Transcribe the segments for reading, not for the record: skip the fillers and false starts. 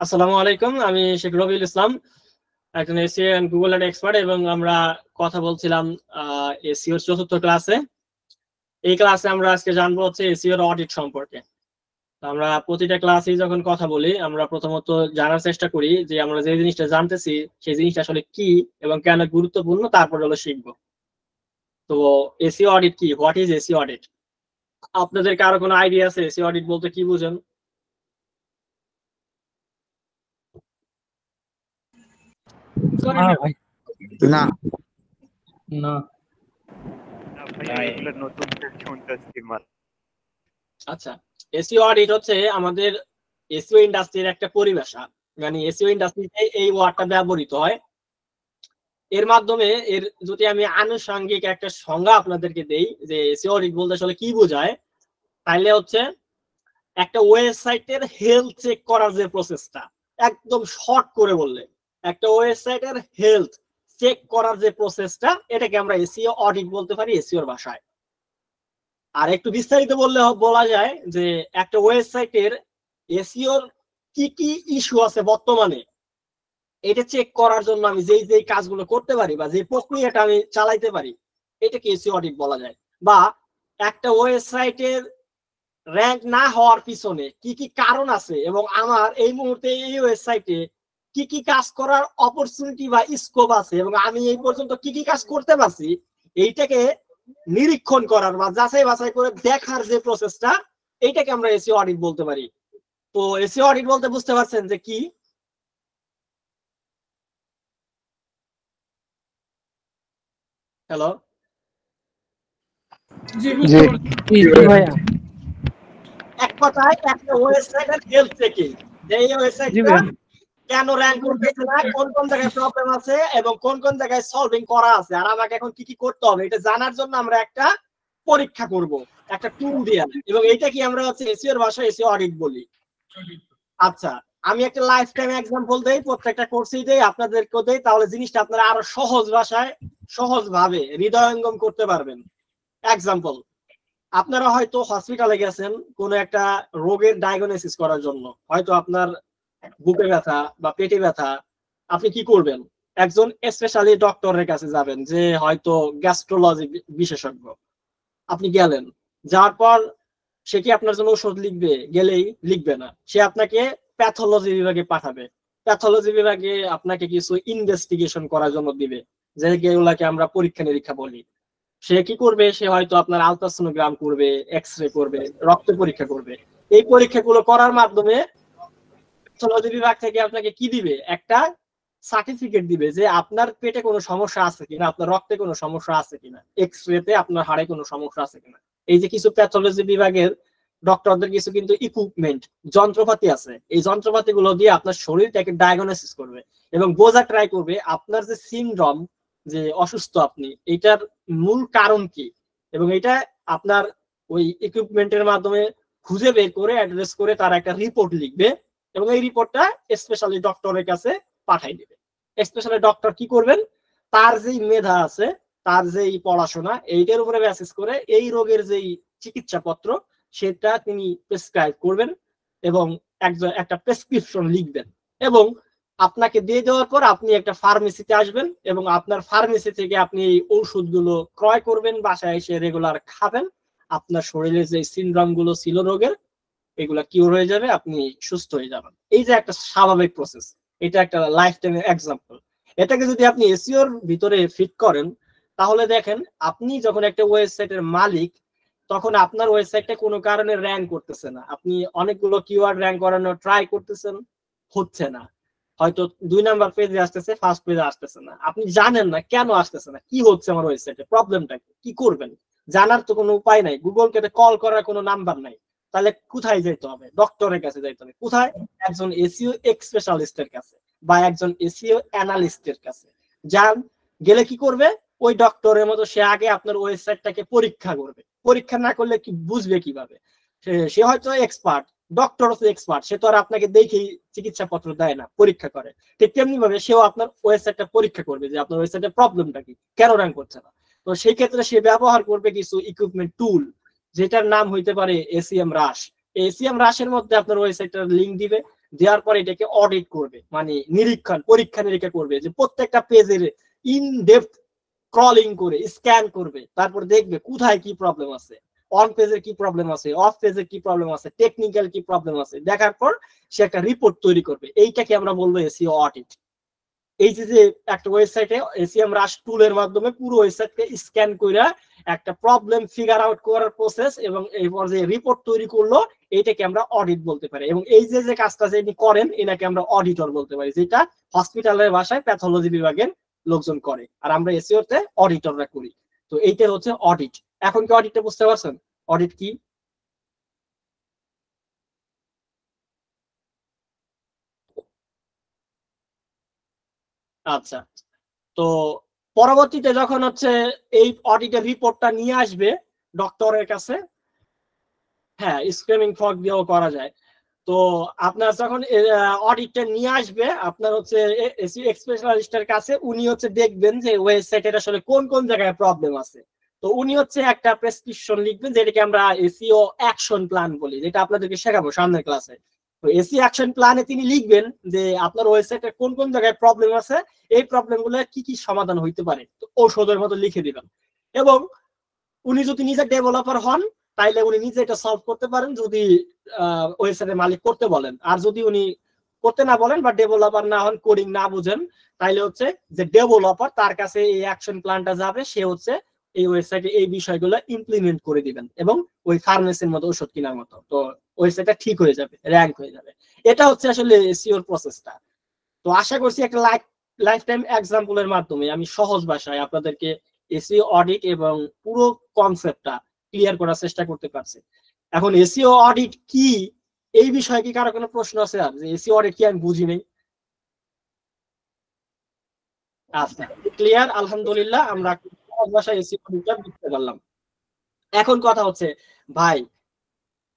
আসসালামু আলাইকুম, আমি শেখ রবিউল ইসলাম, একজন SEO and Google ad expert. এবং আমরা কথা বলছিলাম এসিওর চতুর্থ ক্লাসে। এই ক্লাসে আমরা আজকে জানবো হচ্ছে এসিওর অডিট সম্পর্কে। আমরা প্রতিটা ক্লাসেই যখন কথা বলি, আমরা প্রথমত জানার চেষ্টা করি যে আমরা যে জিনিসটা জানতেছি সেই জিনিসটা আসলে কি এবং কেন গুরুত্বপূর্ণ, তারপর হলো শিখবো। তো এসিও অডিট কি, হোয়াট ইজ এসিও অডিট? আপনাদের কারো কোনো আইডিয়া আছে এসিও অডিট বলতে কি বুঝেন? ভাই না না এগুলো নতুন শুনতেছি আচ্ছা, এসইও অডিট হচ্ছে আমাদের এসইও ইন্ডাস্ট্রির একটা পরিভাষা। মানে এসইও ইন্ডাস্ট্রিতে এই ওয়ার্ডটা ব্যবহৃত হয়। এর মাধ্যমে যদি আমি আনুষঙ্গিক একটা সংজ্ঞা আপনাদেরকে দেই যে এসইও অডিট বলতে আসলে কি বোঝায়, তাইলে হচ্ছে একটা ওয়েবসাইটের হেলথ চেক করার যে প্রসেসটা, একদম শর্ট করে বললে একটা ওয়েবসাইটের হেলথ চেক করার যে প্রসেসটা, এটাকে আমরা এসইও অডিট বলতে পারি এসইওর ভাষায়। আর একটু বিস্তারিত বললে বলা যায় যে একটা ওয়েবসাইটের এসইওর কি কি ইস্যু আছে বর্তমানে, এটা চেক করার জন্য আমি যেই যেই কাজগুলো করতে পারি বা যে প্রক্রিয়াটা আমি চালাইতে পারি, এটাকে এসইও অডিট বলা যায়। বা একটা ওয়েবসাইটের র‍্যাঙ্ক না হওয়ার পিছনে কি কি কারণ আছে এবং আমার এই মুহূর্তে এই ওয়েবসাইটে কি কি কাজ করার অপরচুনিটি বা স্কোপ আছে এবং আমি এই পর্যন্ত কি কি কাজ করতে পারছি, এইটাকে নিরীক্ষণ করার বা যাচাই বাছাই করে দেখার যে প্রসেসটা, এইটাকে আমরা এসইও অডিট বলতে পারি। তো এসইও অডিট বলতে বুঝতে পারছেন যে কি? হ্যালো, ভাইয়া এক কথায় একটা ওয়েবসাইটের হেলথ চেকিং, যে এই ওয়েবসাইটটা কেন র‍্যাঙ্ক করতেছে না, কোন কোন জায়গায় প্রবলেম আছে এবং কোন কোন জায়গায় সলভিং করা আছে, আর আমাকে এখন কি কি করতে হবে, এটা জানার জন্য আমরা একটা পরীক্ষা করব একটা টুল দিয়ে। এবং এইটা কি আমরা হচ্ছে এসইও এর ভাষায় এসইও অডিট বলি। আচ্ছা, আমি একটা লাইফ টাইম एग्जांपल দেই, প্রত্যেকটা কোর্সেই দেই, আপনাদেরকেও দেই, তাহলে জিনিসটা আপনারা আরো সহজ ভাষায় সহজভাবে হৃদয়ঙ্গম করতে পারবেন। एग्जांपल, আপনারা হয়তো হসপিটালে গেছেন কোন একটা রোগের ডায়াগনোসিস করার জন্য, হয়তো আপনার বুকে ব্যথা বা পেটে ব্যথা। আপনি কি করবেন? একজন স্পেশালি ডক্টরের কাছে যাবেন, যে হয়তো গ্যাস্ট্রোলজি বিশেষজ্ঞ। আপনি গেলেন, যাওয়ার পর সে কি আপনার জন্য ওষুধ লিখবে? গেলেই লিখবে না, সে আপনাকে প্যাথোলজি বিভাগে পাঠাবে। প্যাথোলজি বিভাগে আপনাকে কিছু ইনভেস্টিগেশন করার জন্য দিবে, যেগুলাকে আমরা পরীক্ষা নিরীক্ষা বলি। সে কি করবে? সে হয়তো আপনার আলট্রাসোনোগ্রাম করবে, এক্সরে করবে, রক্ত পরীক্ষা করবে। এই পরীক্ষাগুলো করার মাধ্যমে প্যাথোলজি বিভাগ থেকে আপনাকে কি দিবে? একটা সার্টিফিকেট দিবে যে আপনার পেটে কোনো সমস্যা আছে কিনা, আপনার রক্তে কোনো সমস্যা আছে কিনা, এক্সরেতে আপনার হাড়ে কোনো সমস্যা আছে কিনা। এই যে কিছু প্যাথোলজি বিভাগের ডক্টরদের কিছু কিন্তু ইকুইপমেন্ট, যন্ত্রপাতি আছে, এই যন্ত্রপাতিগুলো দিয়ে আপনার শরীরটাকে ডায়াগনোসিস করবে এবং বোঝা ট্রাই করবে আপনার যে সিনড্রোম, যে অসুস্থ আপনি, এটার মূল কারণ কি। এবং এটা আপনার ওই ইকুইপমেন্টের মাধ্যমে খুঁজে বের করে অ্যাড্রেস করে তারা একটা রিপোর্ট লিখবে এবং এই রিপোর্টটা স্পেশালি ডক্টরের কাছে পাঠাই দিবে। স্পেশালি ডক্টর কি করবেন? তার যেই মেধা আছে, তার যেই পড়াশোনা, এইটার উপরে বেসিস করে এই রোগের যেই চিকিৎসাপত্র, সেটা তিনি প্রেসক্রাইব করবেন এবং একটা প্রেসক্রিপশন লিখবেন এবং আপনাকে দিয়ে দেওয়ার পর আপনি একটা ফার্মেসিতে আসবেন এবং আপনার ফার্মেসি থেকে আপনি এই ঔষধগুলো ক্রয় করবেন, বাসায় এসে রেগুলার খাবেন। আপনার শরীরে যে সিনড্রোম গুলো ছিল রোগের, এগুলা কিউর হয়ে যাবে, আপনি সুস্থ হয়ে যাবেন। এই যে একটা স্বাভাবিক প্রসেস, এটা একটা লাইফ টাইমের এক্সাম্পল। এটাকে যদি আপনি এসইওর ভিতরে ফিট করেন, তাহলে দেখেন আপনি যখন একটা ওয়েবসাইটের মালিক, তখন আপনার ওয়েবসাইটটা কোনো কারণে র‍্যাঙ্ক করতেছে না, আপনি অনেকগুলো কিওয়ার্ড র‍্যাঙ্ক করানোর ট্রাই করতেছেন, হচ্ছে না, হয়তো 2 নাম্বার পেজে আসতেছে, ফার্স্ট পেজে আসতেছে না, আপনি জানেন না কেন আসতেছে না, কি হচ্ছে আমার ওয়েবসাইটে, প্রবলেমটা কি করবেন? জানার তো কোনো উপায় নাই, গুগলকে কল করার কোনো নাম্বার নাই। তাহলে কোথায় যেতে হবে? ডক্টরের কাছে যেতে হবে। কোথায়? একজন এসইও স্পেশালিস্টের কাছে বা একজন এসইও অ্যানালিস্টের কাছে যান। গেলে কি করবে? ওই ডক্টরের মতো সে আগে আপনার ওয়েবসাইটটাকে পরীক্ষা করবে। পরীক্ষা না করলে কি বুঝবে কিভাবে? সে হয়তো এক্সপার্ট, ডক্টর হচ্ছে এক্সপার্ট, সে তো আর আপনাকে দেখেই চিকিৎসাপত্র দেয় না, পরীক্ষা করে। ঠিক তেমনি ভাবে সেও আপনার ওয়েবসাইটটা পরীক্ষা করবে যে আপনার ওয়েবসাইটের প্রবলেমটা কি, কেন র‍্যাঙ্ক করছে না। তো সেই ক্ষেত্রে সে ব্যবহার করবে কিছু ইকুইপমেন্ট টুল, যেটার নাম হইতে পারে এসিএম রাশ। এসিএম রাশের মধ্যে আপনার ওয়েবসাইটটার লিংক দিবে দেওয়ার পরে এটাকে অডিট করবে, মানে পরীক্ষা নিরীক্ষা করবে, যে প্রত্যেকটা পেজের ইন ডেপথ ক্রলিং করে স্ক্যান করবে, তারপর দেখবে কোথায় কি প্রবলেম আছে, অন পেজে কি প্রবলেম আছে, অফ পেজে কি প্রবলেম আছে, টেকনিক্যাল কি প্রবলেম আছে, দেখার পর সে একটা রিপোর্ট তৈরি করবে। এইটাকে আমরা বলবো এসইও অডিট। এই যে একটা ওয়েবসাইটে এসিএম রাশ টুলের মাধ্যমে পুরো ওয়েবসাইটকে স্ক্যান করে একটা প্রবলেম ফিগার আউট করার প্রসেস এবং এরপর যে রিপোর্ট তৈরি করলো, এইটাকে আমরা অডিট বলতে পারি। এবং এই যে কাজটা যিনি করেন এনাকে আমরা অডিটর বলতে পারি, যেটা হসপিটালের ভাষায় প্যাথোলজি বিভাগের লোকজন করে, আর আমরা এসইওতে অডিটররা করি। তো এইটা হচ্ছে অডিট। এখন কি অডিটটা বুঝতে পারছেন অডিট কি? আচ্ছা, তো পরবর্তীতে যখন হচ্ছে এই অডিটের রিপোর্টটা নিয়ে আসবে ডক্টরের কাছে, হ্যাঁ স্ক্রিমিং ফগ দিয়েও করা যায়। তো আপনার যখন অডিটটা নিয়ে আসবে আপনার হচ্ছে স্পেশালিস্টের কাছে, উনি হচ্ছে দেখবেন যে ওয়েবসাইটের আসলে কোন কোন জায়গায় প্রবলেম আছে। তো উনি হচ্ছে একটা প্রেসক্রিপশন লিখবেন, যেটাকে আমরা এসইও অ্যাকশন প্ল্যান বলি, যেটা আপনাদেরকে শেখাবো সামনের ক্লাসে। তো এসইও অ্যাকশন প্ল্যানে তিনি লিখবেন যে আপনার ওয়েবসাইটের কোন কোন জায়গায় প্রবলেম আছে, এই প্রবলেম গুলো কি কি সমাধান হইতে পারে, তো ঔষধের মতো লিখে দিবেন। এবং উনি যদি নিজে ডেভেলপার হন তাইলে উনি নিজে এটা সলভ করতে পারেন, যদি ওয়েবসাইটের মালিক করতে বলেন। আর যদি উনি করতে না বলেন বা ডেভেলপার না হন, কোডিং না বুঝেন, তাইলে হচ্ছে যে ডেভেলপার তার কাছে এই অ্যাকশন প্ল্যানটা যাবে, সে হচ্ছে এই ওয়েবসাইটে এই বিষয়গুলো ইমপ্লিমেন্ট করে দিবেন এবং ওই ফার্মেসির মতো ওষুধ কেনার মতো, তো ওয়েবসাইটটা ঠিক হয়ে যাবে, র্যাঙ্ক হয়ে যাবে। এটা হচ্ছে আসলে এসইওর প্রসেসটা। তো আশা করছি একটা লাইফ টাইম এক্সাম্পলের মাধ্যমে আমি সহজ ভাষায় আপনাদেরকে এসইও অডিট এবং পুরো কনসেপ্টটা ক্লিয়ার করার চেষ্টা করতে পারছি। এখন এসইও অডিট কি, এই বিষয়ে কি কারো কোনো প্রশ্ন আছে? আর যে এসইও অডিট কি আমি বুঝি নাই? আচ্ছা, ক্লিয়ার, আলহামদুলিল্লাহ, আমরা সহজ ভাষায় এসইও অডিটটা বুঝতে পারলাম। এখন কথা হচ্ছে ভাই,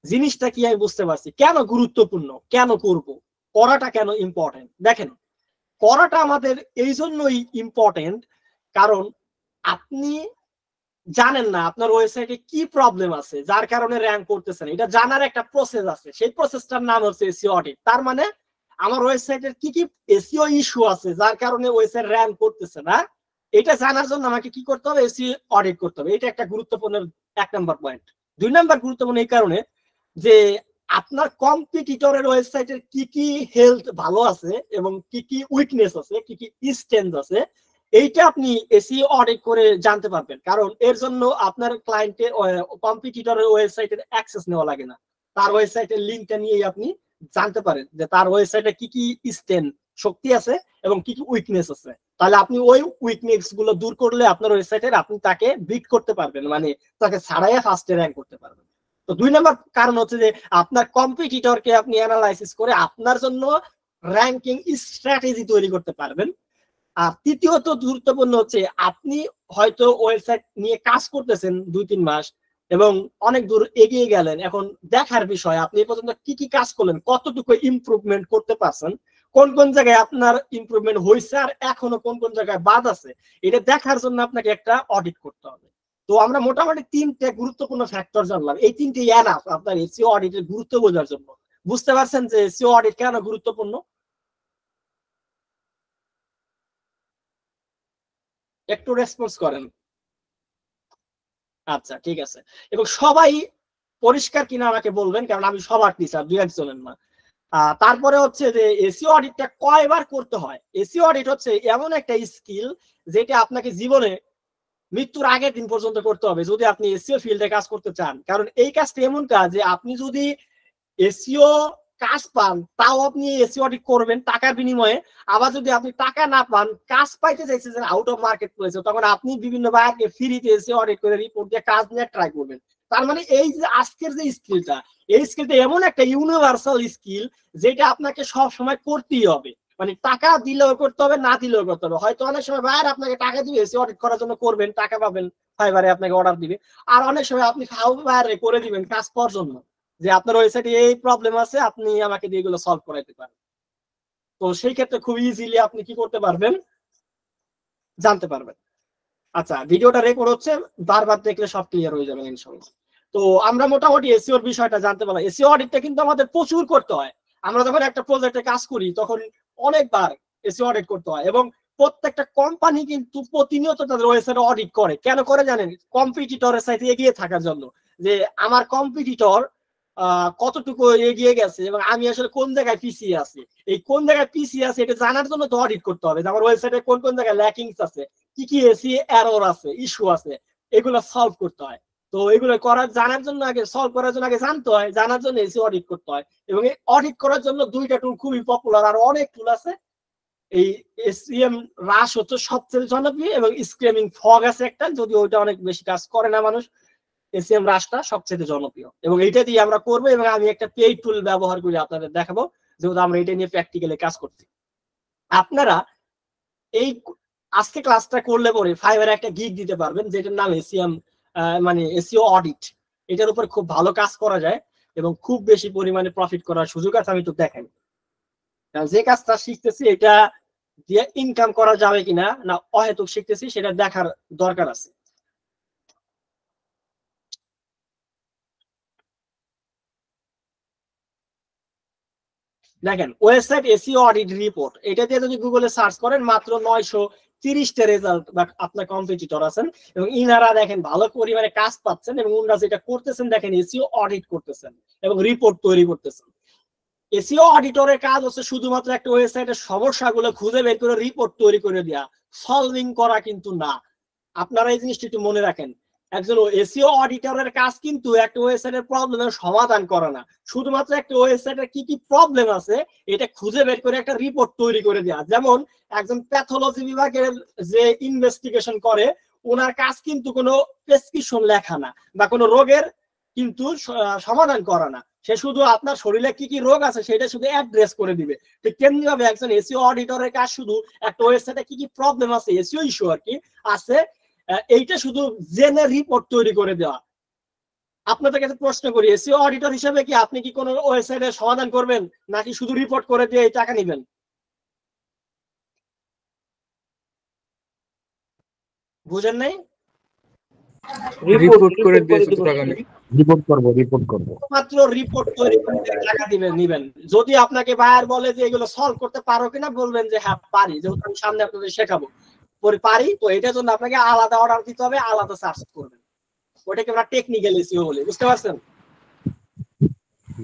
জিনিসটা কি আমি বুঝতে পারছি, কেন গুরুত্বপূর্ণ, কেন করব, করাটা কেন ইম্পর্টেন্ট? দেখেন, করাটা আমাদের এই জন্যই ইম্পর্টেন্ট কারণ আপনি জানেন না আপনার ওয়েবসাইটে কি প্রবলেম আছে যার কারণে র্যাঙ্ক করতেছেন, এটা জানার একটা প্রসেস আছে, সেই প্রসেসটার নাম হচ্ছে এসইও অডিট। তার মানে আমার ওয়েবসাইটের কি কি এসইও ইস্যু আছে যার কারণে ওয়েবসাইট র্যাঙ্ক করতেছে না, এটা জানার জন্য আমাকে কি করতে হবে? এসইও অডিট করতে হবে। এটা একটা গুরুত্বপূর্ণ 1 নম্বর পয়েন্ট। 2 নম্বর গুরুত্বপূর্ণ এই কারণে যে আপনার কম্পিটিটরের ওয়েবসাইটের কি কি হেলথ ভালো আছে এবং কি কি উইকনেস আছে, কি কি স্ট্রেংথ আছে, এইটা আপনি এসইও অডিট করে জানতে পারবেন। কারণ এর জন্য আপনার ক্লায়েন্টের কম্পিটিটরের ওয়েবসাইটের অ্যাক্সেস নেওয়া লাগে না, তার ওয়েবসাইটের লিঙ্কটা নিয়েই আপনি জানতে পারেন যে তার ওয়েবসাইটে কি কি স্ট্রেংথ শক্তি আছে এবং কি কি উইকনেস আছে। তাহলে আপনি ওই উইকনেস গুলো দূর করলে আপনার ওয়েবসাইটের আপনি তাকে বিট করতে পারবেন, মানে তাকে ছাড়াইয়া ফার্স্টে র্যাঙ্ক করতে পারবেন। তো 2 নম্বর কারণ হচ্ছে যে আপনার কম্পিটিটরকে আপনি অ্যানালাইসিস করে আপনার জন্য র্যাঙ্কিং স্ট্র্যাটেজি তৈরি করতে পারবেন। আর তৃতীয়ত গুরুত্বপূর্ণ হচ্ছে আপনি হয়তো ওয়েবসাইট নিয়ে কাজ করতেছেন 2-3 মাস এবং অনেক দূর এগিয়ে গেলেন, এখন দেখার বিষয় আপনি এ পর্যন্ত কি কি কাজ করলেন, কতটুকু ইমপ্রুভমেন্ট করতে পারছেন, কোন কোন জায়গায় আপনার ইমপ্রুভমেন্ট হয়েছে আর এখনো কোন কোন জায়গায় বাদ আছে, এটা দেখার জন্য আপনাকে একটা অডিট করতে হবে। তো আমরা মোটামুটি 3টে গুরুত্বপূর্ণ ফ্যাক্টর জানলাম, এই 3টে এনাফ আপনার এসইও অডিটের গুরুত্ব বোঝার জন্য। বুঝতে পারছেন যে এসইও অডিট কেন গুরুত্বপূর্ণ? একটু রেসপন্স করেন। আচ্ছা ঠিক আছে, এবং সবাই পরিষ্কার কিনা আমাকে বলবেন, কারণ আমি সবার টিচার, 2-1 জনের না। তারপরে হচ্ছে যে এসইও অডিটটা কয়বার করতে হয়? এসইও অডিট হচ্ছে এমন একটা স্কিল যেটা আপনাকে জীবনে মৃত্যুর আগের দিন পর্যন্ত করতে হবে যদি আপনি এসইও ফিল্ডে কাজ করতে চান। কারণ এই কাজটা এমন কাজ যে আপনি যদি এসইও কাজ পান তাও আপনি এসইও অডিট করবেন টাকার বিনিময়ে, আবার যদি আপনি টাকা না পান, কাজ পাইতে চাইছেন আউট অফ মার্কেট প্লেসে, তখন আপনি বিভিন্ন বাইরে ফ্রিতে এসইও অডিট করে রিপোর্ট দিয়ে কাজ নিয়ে ট্রাই করবেন। তার মানে এই যে আজকের যে স্কিলটা, এই স্কিলটা এমন একটা ইউনিভার্সাল স্কিল যেটা আপনাকে সব সময় করতেই হবে। মানে টাকা দিলেও করতে হবে, না দিলেও করতে হবে। হয়তো অনেক সময় বাইরে আপনাকে টাকা দিবে এসইও অডিট করার জন্য, করবেন, টাকা পাবেন, ফাইবারে আপনাকে অর্ডার দিবে। আর অনেক সময় আপনি খাও বাইরে করে দিবেন কাজ পাওয়ার জন্য, যে আপনার ওয়েবসাইটে এই প্রবলেম আছে, আপনি আমাকে দিয়ে এগুলো সলভ করাইতে পারেন। তো সেই ক্ষেত্রে খুব ইজিলি আপনি কি করতে পারবেন, জানতে পারবেন। আচ্ছা, ভিডিওটা রেকর্ড হচ্ছে, বারবার দেখলে সব ক্লিয়ার হয়ে যাবে ইনশাআল্লাহ। তো আমরা মোটামুটি এসইওর বিষয়টা জানতে পারলাম। এসইও অডিটটা কিন্তু আমাদের প্রচুর করতে হয়। আমরা যখন একটা প্রজেক্টে কাজ করি তখন অনেকবার এসিও অডিট করতে হয়, এবং প্রত্যেকটা কোম্পানি কিন্তু প্রতিনিয়ত তাদের ওয়েবসাইট অডিট করে। কেন করে জানেন? কম্পিটিটরের সাথে এগিয়ে থাকার জন্য, যে আমার কম্পিটিটর কতটুকু এগিয়ে গেছে এবং আমি আসলে কোন জায়গায় পিছিয়ে আছি। এই কোন জায়গায় পিছিয়ে আছে এটা জানার জন্য তো অডিট করতে হবে, যে আমার ওয়েবসাইটে কোন কোন জায়গায় ল্যাকিংস আছে, কি কি এসি এরর আছে, ইস্যু আছে, এগুলো সলভ করতে হয়। তো এগুলো জানার জন্য আগে, সলভ করার জন্য আগে জানতে হয়, জানার জন্য এসি অডিট করতে হয়। এবং এই অডিট করার জন্য দুইটা টুল খুবই পপুলার, আর অনেক টুল আছে। এই এসইএম রাশ হচ্ছে সবচেয়ে জনপ্রিয়, এবং স্ক্রিমিং ফগ আছে একটা, যদি ওইটা অনেক বেশি কাজ করে না মানুষ। এসইএম রাশটা সবচেয়ে জনপ্রিয়, এবং এইটা দিয়ে আমরা করবো। এবং আমি একটা পেইড টুল ব্যবহার করে আপনাদের দেখাবো, যেহেতু আমরা এটা নিয়ে প্র্যাকটিক্যালি কাজ করছি। আপনারা এই আজকে ক্লাসটা করলে পরে ফাইবারে একটা গিগ দিতে পারবেন, যেটার নাম এসইএম মানে এসইও অডিট। এটার উপর খুব ভালো কাজ করা যায় এবং খুব বেশি পরিমাণে প্রফিট করার সুযোগ আছে। আমি একটু দেখাই, যে কাজটা শিখতেছি এটা দিয়ে ইনকাম করা যাবে কিনা না অহেতুক শিখতেছি সেটা দেখার দরকার আছে। দেখেন, ওয়েবসাইট এসইও অডিট রিপোর্ট, এটা দিয়ে যদি গুগলে সার্চ করেন মাত্র 930টা রেজাল্ট আপনার কম্পিটিটর আছেন, এবং ইনারা দেখেন ভালো পরিমাণে কাজ পাচ্ছেন, এবং ওনারা যেটা করতেছেন দেখেন এসইও অডিট করতেছেন এবং রিপোর্ট তৈরি করতেছেন। এসইও অডিটরের কাজ হচ্ছে শুধুমাত্র একটা ওয়েবসাইটের সমস্যাগুলো খুঁজে বের করে রিপোর্ট তৈরি করে দেওয়া, সলভিং করা কিন্তু না। আপনারা এই জিনিসটা একটু মনে রাখেন, একজন এসইও অডিটরের কাজ কিন্তু একটা ওয়েবসাইটের প্রবলেমের সমাধান করা না, শুধুমাত্র একটা ওয়েবসাইটের কি কি প্রবলেম আছে এটা খুঁজে বের করে একটা রিপোর্ট তৈরি করে দেওয়া। যেমন একজন প্যাথোলজি বিভাগের যে ইনভেস্টিগেশন করে, ওনার কাজ কিন্তু কোনো প্রেসক্রিপশন লেখা না বা কোনো রোগের কিন্তু সমাধান করা না, সে শুধু আপনার শরীরে কি কি রোগ আছে সেটা শুধু অ্যাড্রেস করে দিবে। ঠিক তেমনি ভাবে একজন এসইও অডিটরের কাজ শুধু একটা ওয়েবসাইটে কি কি প্রবলেম আছে, এসইও ইস্যু আর কি আছে, এইটা শুধু জেনে রিপোর্ট তৈরি করে দেওয়া। আপনাদের কাছে প্রশ্ন করি, এসইও অডিটর হিসেবে কি আপনি কি কোনো ওয়েবসাইটের সমাধান করবেন, নাকি শুধু রিপোর্ট করে দিয়ে এই টাকা নেবেন? বুঝেন নাই? রিপোর্ট করে দিয়ে শুধু টাকা নেই, রিপোর্ট করব মাত্র রিপোর্ট তৈরি করে টাকা নিবেন। যদি আপনাকে বায়ার বলে যে এগুলো সলভ করতে পারো কিনা, বলবেন যে হ্যাঁ পারি, যেহেতু আমি সামনে আপনাদের শেখাবো পারি, তো এটার জন্য আপনাকে আলাদা অর্ডার দিতে হবে, আলাদা চার্জ করবেন। ওটাকে আমরা টেকনিক্যাল এসইও বলি, বুঝতে পারছেন?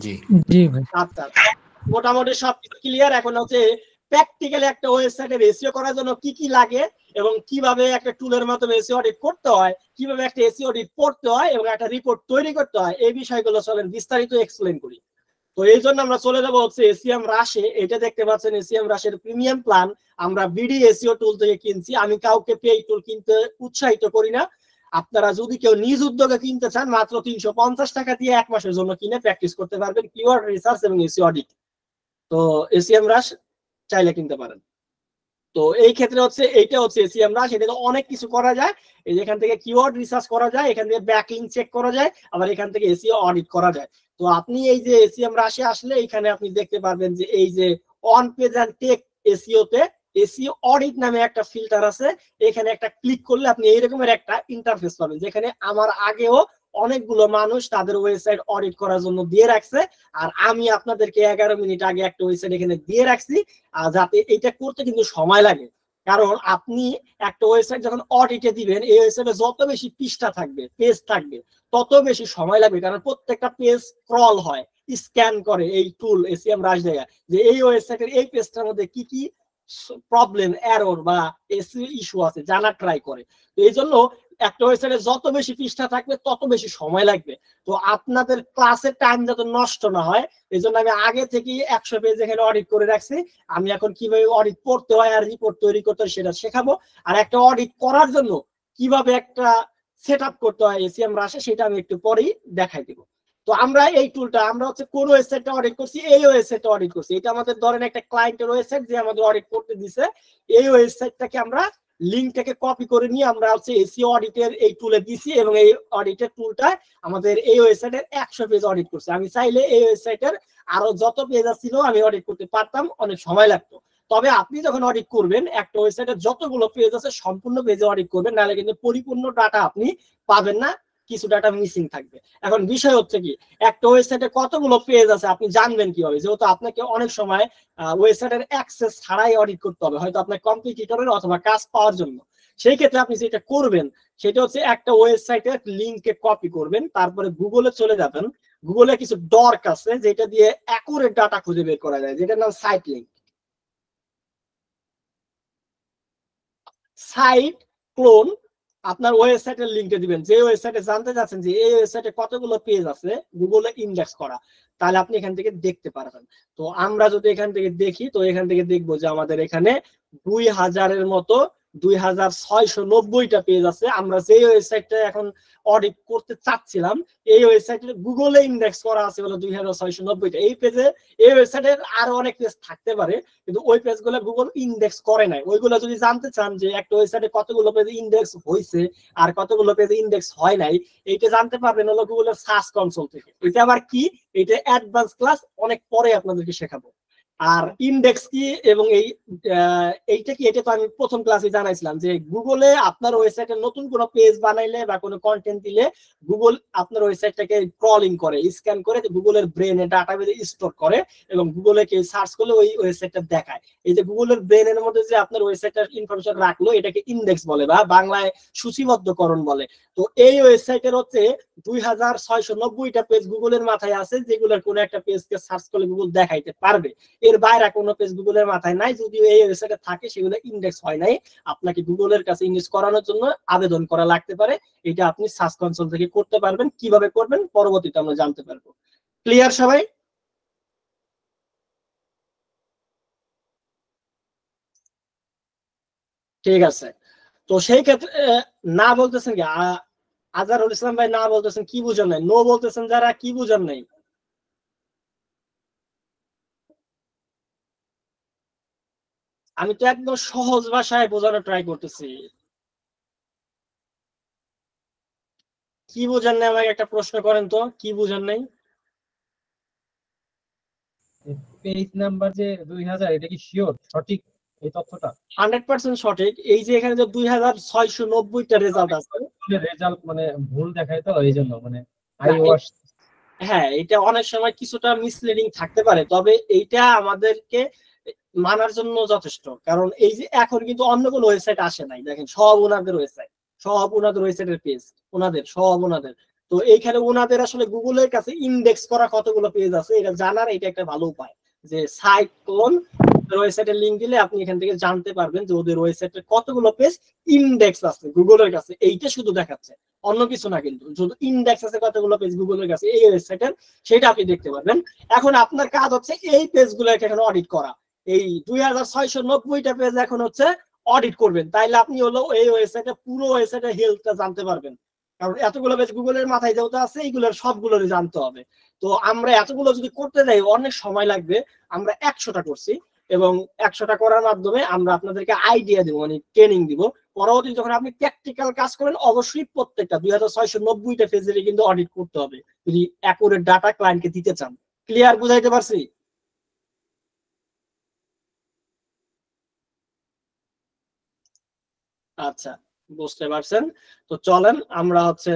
জি জি ভাই। আচ্ছা, মোটামুটি সবকিছু ক্লিয়ার। এখন হচ্ছে প্র্যাকটিক্যালি একটা ওয়েবসাইটের এসইও করার জন্য কি কি লাগে এবং কিভাবে একটা টুলের মাধ্যমে এসইও অডিট করতে হয়, কিভাবে একটা এসইও অডিট পড়তে হয় এবং একটা রিপোর্ট তৈরি করতে হয়, এই বিষয়গুলো চলেন বিস্তারিত এক্সপ্লেইন করি। তো এই জন্য আমরা চলে যাবো হচ্ছে এসইএম রাশে। এটা দেখতে পাচ্ছেন এসইএম রাশের প্রিমিয়াম প্ল্যান, আমরা বিডি এসইও টুল থেকে কিনছি। আমি কাউকে পেই টুল কিনতে উৎসাহিত করি না। আপনারা যদি কেউ নিজ উদ্যোগে কিনতে চান, মাত্র 350 টাকা দিয়ে 1 মাসের জন্য কিনে প্র্যাকটিস করতে পারবেন কিওয়ার্ড রিসার্চ এবং এসইও অডিট। তো এসইএম রাশ চাইলে কিনতে পারেন। তো এই ক্ষেত্রে হচ্ছে এইটা হচ্ছে এসইএম রাশ, এটাতে অনেক কিছু করা যায়। এই যে এখান থেকে কিওয়ার্ড রিসার্চ করা যায়, এখান থেকে ব্যাকলিংক চেক করা যায়, আবার এখান থেকে এসইও অডিট করা যায়। তো আপনি এই যে এসইএম রাশে আসলে এখানে আপনি দেখতে পারবেন যে এই যে on page and tech SEO তে এসইও অডিট নামে একটা ফিল্টার আছে। এখানে একটা ক্লিক করলে আপনি এইরকমের একটা ইন্টারফেস পাবেন, যেখানে আমার আগেও অনেকগুলো মানুষ তাদের ওয়েবসাইট অডিট করার জন্য দিয়ে রাখছে, আর আমি আপনাদেরকে 11 মিনিট আগে একটা ওয়েবসাইট এখানে দিয়ে রাখছি, যাতে এটা করতে কিন্তু সময় লাগে। কারণ আপনি একটা ওয়েবসাইট যখন অডিটে দিবেন, এই ওয়েবসাইটে যত বেশি পৃষ্ঠা থাকবে, পেজ থাকবে, তত বেশি সময় লাগবে। কারণ প্রত্যেকটা পেজ স্ক্রল হয়, স্ক্যান করে এই টুল এসইএম রাশ জায়গা, যে এই ওয়েবসাইটের এই পেজটার মধ্যে কি কি প্রবলেম, এরর বা এসইও ইস্যু আছে জানা ট্রাই করে। তো এই জন্য একটা ওয়েবসাইটে যত বেশি পৃষ্ঠা থাকবে তত বেশি সময় লাগবে। তো আপনাদের ক্লাসের টাইম যাতে নষ্ট না হয়, এই জন্য আমি আগে থেকেই 100 পেজ এখানে অডিট করে রাখছি। আমি এখন কিভাবে অডিট পড়তে হয় আর রিপোর্ট তৈরি করতে হয় সেটা শেখাবো, আর একটা অডিট করার জন্য কিভাবে একটা সেট আপ করতে হয় এসইএম রাশে সেটা আমি একটু পরেই দেখাই দিব। তো আমরা এই টুলটা আমরা হচ্ছে কোন ওয়েবসাইটটা অডিট করছি, এই ওয়েবসাইটটা অডিট করছি। এটা আমাদের ধরেন একটা ক্লায়েন্টের ওয়েবসাইট যে আমাদের অডিট করতে দিছে, এই ওয়েবসাইটটাকে আমরা লিংকটাকে কপি করে নিয়ে আমরা হচ্ছে এসইও অডিটের এই টুলে দিছি, এবং এই অডিটের টুলটা আমাদের এই ওয়েবসাইটের 100 পেজ অডিট করছে। আমি চাইলে এই ওয়েবসাইটের আরো যত পেজ ছিল আমি অডিট করতে পারতাম, অনেক সময় লাগতো। তবে আপনি যখন অডিট করবেন, একটা ওয়েবসাইটের যতগুলো পেজ আছে সম্পূর্ণ পেজে অডিট করবেন, নাহলে কিন্তু পরিপূর্ণ ডাটা আপনি পাবেন না। কিছু ডাটা মিসিং থাকবে। এখন বিষয় হচ্ছে কি, একটা ওয়েবসাইটে কতগুলো পেজ আছে আপনি জানবেন কিভাবে, যেহেতু আপনাকে অনেক সময় ওয়েবসাইটের অ্যাক্সেস ছাড়াই অডিট করতে হবে, হয়তো আপনার কম্পিটিটরের অথবা কাজ পাওয়ার জন্য। সেই ক্ষেত্রে আপনি যেটা করবেন সেটা হচ্ছে একটা ওয়েবসাইটের লিঙ্ককে কপি করবেন, তারপরে গুগলে চলে যাবেন। গুগলে কিছু ডর্ক আছে যেটা দিয়ে অ্যাকুরেট ডাটা খুঁজে বের করা যায়, যেটার নাম সাইট লিঙ্ক। সাইট ক্লোন আপনার ওয়েবসাইটের লিঙ্কে দিবেন, যে ওয়েবসাইটে জানতে চাচ্ছেন যে এই ওয়েবসাইটে কতগুলো পেজ আছে গুগলে ইন্ডেক্স করা, তাহলে আপনি এখান থেকে দেখতে পারবেন। তো আমরা যদি এখান থেকে দেখি, তো এখান থেকে দেখবো যে আমাদের এখানে 2000-এর মতো 2690টা পেজ আছে। আমরা যে ওয়েবসাইটটা এখন অডিট করতে চাচ্ছিলাম এই ওয়েবসাইটে গুগলে ইন্ডেক্স করা আছে হলো 2690টা। এই পেজে এই ওয়েবসাইটের আরো অনেক পেজ থাকতে পারে, কিন্তু ওই পেজগুলো গুগল ইন্ডেক্স করে নাই। ওইগুলো যদি জানতে চান যে একটা ওয়েবসাইটে কতগুলো পেজ ইন্ডেক্স হয়েছে আর কতগুলো পেজ ইন্ডেক্স হয় নাই, এইটা জানতে পারবেন হলো গুগলের সার্চ কনসোল থেকে। এটা আবার কি, এটা অ্যাডভান্স ক্লাস, অনেক পরে আপনাদেরকে শেখাবো। আর ইন্ডেক্স কি এবং এইটা কি, এটা তো আমি প্রথম ক্লাসে জানাইছিলাম যে গুগলে আপনার ওয়েবসাইটে নতুন কোনো পেজ বানাইলে বা কোনো কন্টেন্ট দিলে গুগল আপনার ওয়েবসাইটটাকে ক্রলিং করে, স্ক্যান করে গুগলের ব্রেনে ডাটাবেজে স্টোর করে এবং গুগলে কেউ সার্চ করলে ওই ওয়েবসাইটটা দেখায়। এই যে গুগলের ব্রেনের মধ্যে যে আপনার ওয়েবসাইটটার ইনফরমেশন রাখলো এটাকে ইন্ডেক্স বলে বা বাংলায় সূচিবদ্ধকরণ বলে। তো এই ওয়েবসাইটের হচ্ছে 2690টা পেজ গুগলের মাথায় আছে, যেগুলোর কোনো একটা পেজকে সার্চ করলে গুগল দেখাইতে পারবে। এর বাইরে কোনো পেজ গুগলের মাথায় নাই, যদিও এই ওয়েবসাইটে থাকে সেগুলো ইন্ডেক্স হয় নাই। আপনাকে গুগলের কাছে ইন্ডেক্স করানোর জন্য আবেদন করা লাগতে পারে। এটা আপনি সার্চ কনসোল থেকে করতে পারবেন। কিভাবে করবেন পরবর্তীতে আমরা জানতে পারবো। ক্লিয়ার সবাই? ঠিক আছে। তো সেই ক্ষেত্রে না বলতেছেন কি আজহারুল ইসলাম ভাই? না বলতেছেন, কি বুঝেন নাই? নো বলতেছেন যারা, কি বুঝেন নাই? আমি তো একদম সহজ ভাষায় বোঝানোর ট্রাই করতেছি। কি বুঝেন নাই আমাকে একটা প্রশ্ন করেন তো, কি বুঝেন নাই? পেজ নাম্বার যে 2000, এটা কি শিওর সঠিক এই তথ্যটা? 100% সঠিক। এই যে এখানে যে 2690টা রেজাল্ট আছে, রেজাল্ট মানে ভুল দেখায় তো এই জন্য মানে আই না, ওয়াশ। হ্যাঁ এটা অনেক সময় কিছুটা মিসলিডিং থাকতে পারে, তবে এইটা আমাদেরকে মানার জন্য যথেষ্ট। কারণ এই যে এখন কিন্তু অন্য কোনো ওয়েবসাইট আসে নাই, দেখেন সব ওনাদের ওয়েবসাইট, সব ওনাদের ওয়েবসাইটের পেজ, ওনাদের সব ওনাদের। তো এইখানে ওনাদের আসলে গুগলের কাছে ইন্ডেক্স করা কতগুলো পেজ আছে এটা জানার এটা একটা ভালো উপায়, যে সাইট কোন ওয়েবসাইটের লিংক দিলে আপনি এখান থেকে জানতে পারবেন যে ওদের ওয়েবসাইটের কতগুলো পেজ ইন্ডেক্স আছে গুগলের কাছে। এইটা শুধু দেখাচ্ছে, অন্য কিছু না, কিন্তু শুধু ইন্ডেক্স আছে কতগুলো পেজ গুগলের কাছে এই ওয়েবসাইটের, সেটা আপনি দেখতে পারবেন। এখন আপনার কাজ হচ্ছে এই পেজগুলোকে এখন অডিট করা। এই 2690টা পেজ এখন হচ্ছে অডিট করবেন, তাইলে আপনি হলো এই ওয়েবসাইটে পুরো ওয়েবসাইটের হেলথটা জানতে পারবেন। কারণ এতগুলো পেজ গুগলের মাথায় যেহেতু আছে, এইগুলোর সবগুলোরই জানতে হবে। তো আমরা এতগুলো যদি করতে যাই অনেক সময় লাগবে। আমরা 100টা করছি এবং 100টা করার মাধ্যমে আমরা আপনাদেরকে আইডিয়া দিব, মানে ট্রেনিং দিব। পরবর্তী যখন আপনি প্র্যাকটিক্যাল কাজ করেন অবশ্যই প্রত্যেকটা 2690টা পেজেরই কিন্তু অডিট করতে হবে যদি অ্যাকুরেট ডাটা ক্লায়েন্টকে দিতে চান। ক্লিয়ার? বুঝাইতে পারছি? আচ্ছা, বুঝতে পারছেন। তো চলেন আমরা হচ্ছে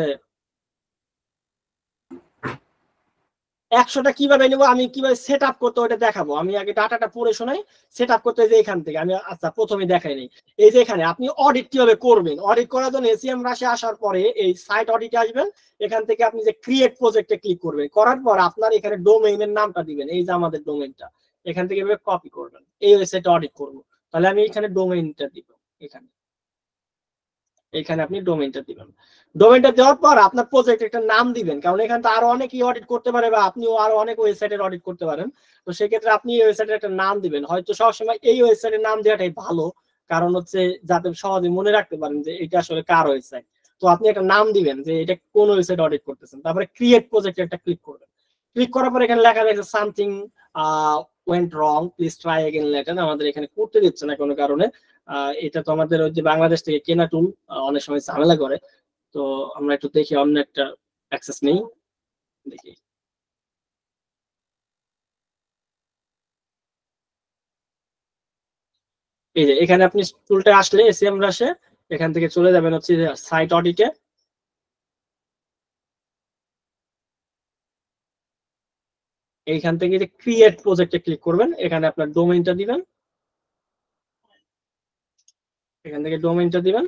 100টা কিভাবে নেবো, আমি কিভাবে সেট আপ করতে ওটা দেখাবো। আমি আগে ডাটাটা পড়ে শোনাই। সেট আপ করতে যে এখান থেকে আমি আচ্ছা প্রথমে দেখাই নেই। এই যে এখানে আপনি অডিট কিভাবে করবেন, অডিট করার জন্য এসিএম রাশে আসার পরে এই সাইট অডিটে আসবেন। এখান থেকে আপনি যে ক্রিয়েট প্রজেক্টে ক্লিক করবেন, করার পর আপনার এখানে ডোমেইনের নামটা দিবেন, এই যে আমাদের ডোমেইনটা এখান থেকে কপি করবেন। এই ওয়েবসাইটে অডিট করবো, তাহলে আমি এখানে ডোমেইনটা দিব। এখানে আপনি ডোমেইনটা দিবেন। ডোমেইনটা দেওয়ার পর আপনার প্রজেক্ট একটা নাম দিবেন, কারণ এখানে তো আরো অনেকেই অডিট করতে পারে বা আপনিও আরো অনেক ওয়েবসাইটের অডিট করতে পারেন। তো সেক্ষেত্রে আপনি এই ওয়েবসাইটের একটা নাম দিবেন। হয়তো সবসময় এই ওয়েবসাইটের নাম দেওয়াটাই ভালো, কারণ হচ্ছে যাতে সহজে মনে রাখতে পারেন যে এটা আসলে কার ওয়েবসাইট। তো আপনি একটা নাম দিবেন যে এটা কোন ওয়েবসাইট অডিট করতেছেন, তারপরে ক্রিয়েট প্রজেক্টে একটা ক্লিক করবেন। ক্লিক করার পর এখানে লেখা রয়েছে something went wrong, please try again later. আমাদের এখানে করতে দিচ্ছে না কোনো কারণে। এটা তো আমাদের ওই যে বাংলাদেশ থেকে কেনা টুল, অনেক সময় ঝামেলা করে। তো আমরা একটু দেখি, অন্য একটা অ্যাক্সেস নেই, দেখি। এই যে এখানে আপনি টুলটা আসলে এসিএম রাশে এখান থেকে চলে যাবেন হচ্ছে সাইট অডিটে। এইখান থেকে যে ক্রিয়েট প্রজেক্টে ক্লিক করবেন, এখানে আপনার ডোমেইনটা দিবেন, এখান থেকে ডোমেইনটা দিবেন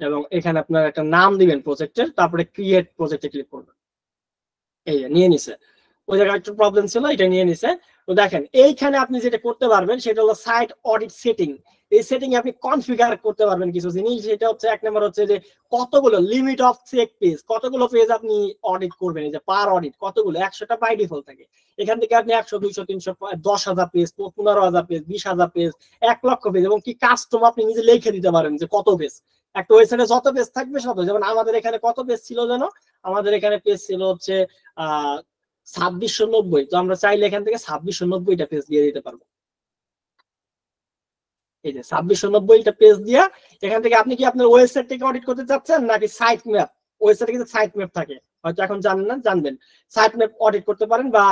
এবং এখানে আপনার একটা নাম দিবেন প্রজেক্টের, তারপরে ক্রিয়েট প্রজেক্টে ক্লিক করবেন। এই যে নিয়ে নিছে, ওই জায়গায় একটু প্রবলেম ছিল, এটা নিয়ে নিছে। তো দেখেন এইখানে আপনি যেটা করতে পারবেন সেটা হলো সাইট অডিট সেটিং। এই সেটিং আপনি কনফিগার করতে পারবেন কিছু জিনিস, সেটা হচ্ছে এক নম্বর হচ্ছে যে কতগুলো লিমিট অফ চেক পেজ, কতগুলো পেজ আপনি অডিট করবেন, এই যে পার অডিট কতগুলো, 100টা বাই ডিফল্ট থাকে। এখান থেকে আপনি 100, 200, 300, 10,000 পেজ, 15,000 পেজ, 20,000 পেজ, 1 লক্ষ পেজ, এবং কি কাস্টম আপনি নিজে লিখে দিতে পারেন যে কত পেজ। একটা ওয়েবসাইটে যত পেজ থাকবে শত, যেমন আমাদের এখানে কত পেজ ছিল যেন, আমাদের এখানে পেজ ছিল হচ্ছে 2690। তো আমরা চাইলে এখান থেকে 2690টা পেজ দিয়ে দিতে পারবো। এই যে 2690টা পেজ দিয়া এখান থেকে আপনি কি আপনার ওয়েবসাইট থেকে অডিট করতে চাচ্ছেন নাকি সাইট ম্যাপ, ওয়েবসাইটে কিন্তু সাইট ম্যাপ থাকে, হয়তো এখন জানেন না, জানবেন। সাইট ম্যাপ অডিট করতে পারেন বা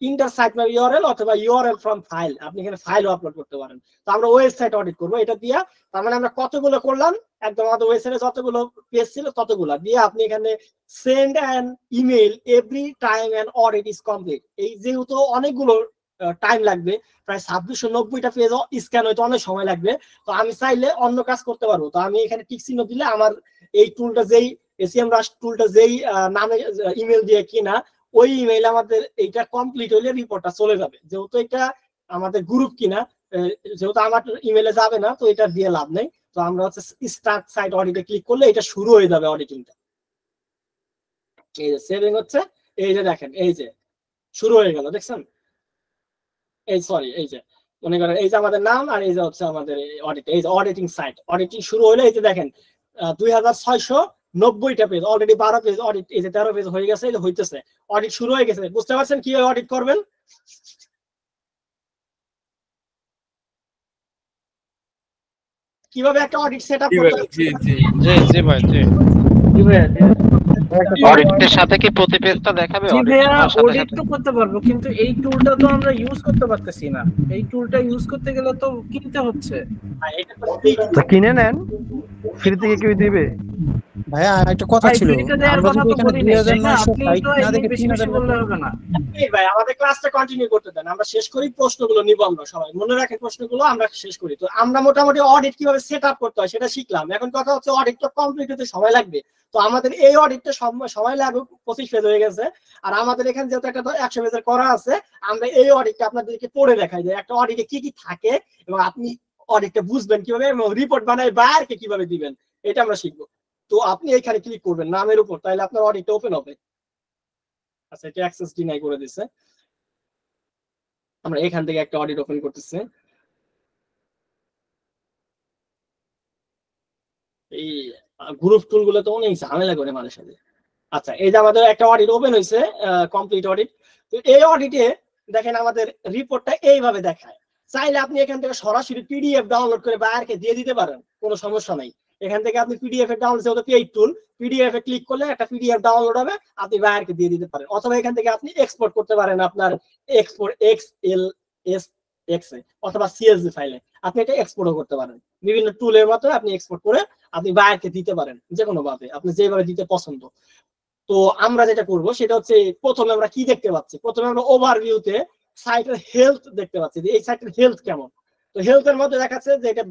ইন্টার সাইট ম্যাপ ইউআরএল অথবা ইউআরএল ফ্রম ফাইল, আপনি এখানে ফাইলও আপলোড করতে পারেন। তো আমরা ওয়েবসাইট অডিট করবো এটা দিয়া। তার মানে আমরা কতগুলো করলাম, একদম আমাদের ওয়েবসাইটে যতগুলো পেজ ছিল ততগুলো দিয়ে আপনি এখানে send an email every time an audit is complete. এই যেহেতু অনেকগুলো টাইম লাগবে, প্রায় 2690টা পেজ স্ক্যান হইতে অনেক সময় লাগবে, তো আমি চাইলে অন্য কাজ করতে পারবো। তো আমি এখানে টিক চিহ্ন দিলে আমার এই টুলটা যেই এসিএম রাশ টুলটা যেই নামে ইমেল দিয়ে কিনা, ওই ইমেইল আমাদের এইটা কমপ্লিট হইলে রিপোর্টটা চলে যাবে। যেহেতু এটা আমাদের গ্রুপ কিনা, যেহেতু আমার ইমেইলে যাবে না, তো এটা দিয়ে লাভ নেই। তো আমরা হচ্ছে স্টার্ট সাইট অডিটে ক্লিক করলে এটা শুরু হয়ে যাবে অডিটিংটা। এই যে সেভিং হচ্ছে, এই যে দেখেন এই যে শুরু হয়ে গেল, দেখছেন? এই সরি, এই যে মনে করেন এই যে আমাদের নাম আর এই যে হচ্ছে আমাদের অডিট, এই যে অডিটিং সাইট অডিটিং শুরু হলে এই যে দেখেন 2690টা পেজ, অলরেডি 12 পেজ অডিট, এই যে 13 পেজ হয়ে গেছে, এই যে হইতেছে, অডিট শুরু হয়ে গেছে। বুঝতে পারছেন কিভাবে অডিট করবেন? কিভাবে একটা অডিট সেটআপ করতে হবে? জি জি জি জি ভাই, জি জি ভাইয়া, জি। অডিটের সাথে কি প্রতি পেজটা দেখাবে? জি ভাইয়া, সাথে অডিট সাথে তো করতে পারবো, কিন্তু এই টুলটা তো আমরা ইউজ করতে পারতেছি না। এই টুলটা ইউজ করতে গেলে তো কিনতে হচ্ছে। হ্যাঁ, এটা তো free tool। তো কিনে নেন, ফ্রি থেকে কেউ দিবে? ভাইয়া একটা কথা ভাই ছিল, ফ্রিতে দেওয়ার আমরা কথা যদি তো এখানে বলি নাই, তাই না? 2900 আপনি সাইট তো না এমনি দেখে বেশি বেশি 3000 বললে হবে না। এই ভাই আমাদের ক্লাসটা কন্টিনিউ করতে দেন, আমরা শেষ করি, প্রশ্নগুলো নিব আমরা সবাই, মনে রাখেন প্রশ্নগুলো আমরা শেষ করি। তো আমরা মোটামুটি অডিট কিভাবে সেট আপ করতে হয় সেটা শিখলাম। এখন কথা হচ্ছে অডিট তো কমপ্লিট হতে সময় লাগবে। তো আমাদের এই অডিটটা সময় লাগবে, 25 পেজ হয়ে গেছে। আর আমাদের এখানে যেহেতু একটা 100 পেজের করা আছে, আমরা এই অডিটটা আপনাদেরকে পড়ে দেখাই যে একটা অডিটে কি কি থাকে এবং আপনি অডিটটা বুঝবেন কিভাবে এবং রিপোর্ট বানায় বাইরকে কিভাবে দিবেন, এটা আমরা শিখবো। তো আপনি এখানে ক্লিক করবেন নামের উপর, তাহলে আপনার অডিটটা ওপেন হবে। আচ্ছা, এটা অ্যাক্সেস ডিনাই করে দিছে। আমরা এখান থেকে একটা অডিট ওপেন করতেছি। এই গ্রুপ টুল গুলো তো অনেক ঝামেলা করে মাঝে সাথে। আচ্ছা, এই যে আমাদের একটা অডিট ওপেন হয়েছে, কমপ্লিট অডিট। তো এই অডিটে দেখেন আমাদের রিপোর্টটা এইভাবে দেখায়। চাইলে আপনি এখান থেকে সরাসরি পিডিএফ ডাউনলোড করে বাইরকে দিয়ে দিতে পারেন, কোনো সমস্যা নাই। এখান থেকে আপনি পিডিএফ এর ডাউনলোড, যেহেতু পেইড টুল, পিডিএফ এ ক্লিক করলে একটা পিডিএফ ডাউনলোড হবে, আপনি বাইরকে দিয়ে দিতে পারেন। অথবা এখান থেকে আপনি এক্সপোর্ট করতে পারেন আপনার এক্সপোর্ট এক্সএলএস এক্স অথবা সিএসভি ফাইলে আপনি এটা এক্সপোর্টও করতে পারেন। বিভিন্ন টুলের মতো আপনি এক্সপোর্ট করে আপনি বাইরকে দিতে পারেন, যে কোনো ভাবে আপনি যেভাবে দিতে পছন্দ। তো আমরা যেটা করব সেটা হচ্ছে, প্রথমে আমরা কি দেখতে পাচ্ছি, প্রথমে আমরা ওভারভিউতে সাইটের হেলথ দেখতে পাচ্ছি যে এই সাইটের হেলথ কেমন। তো হেলথের মধ্যে দেখাচ্ছে যে এটা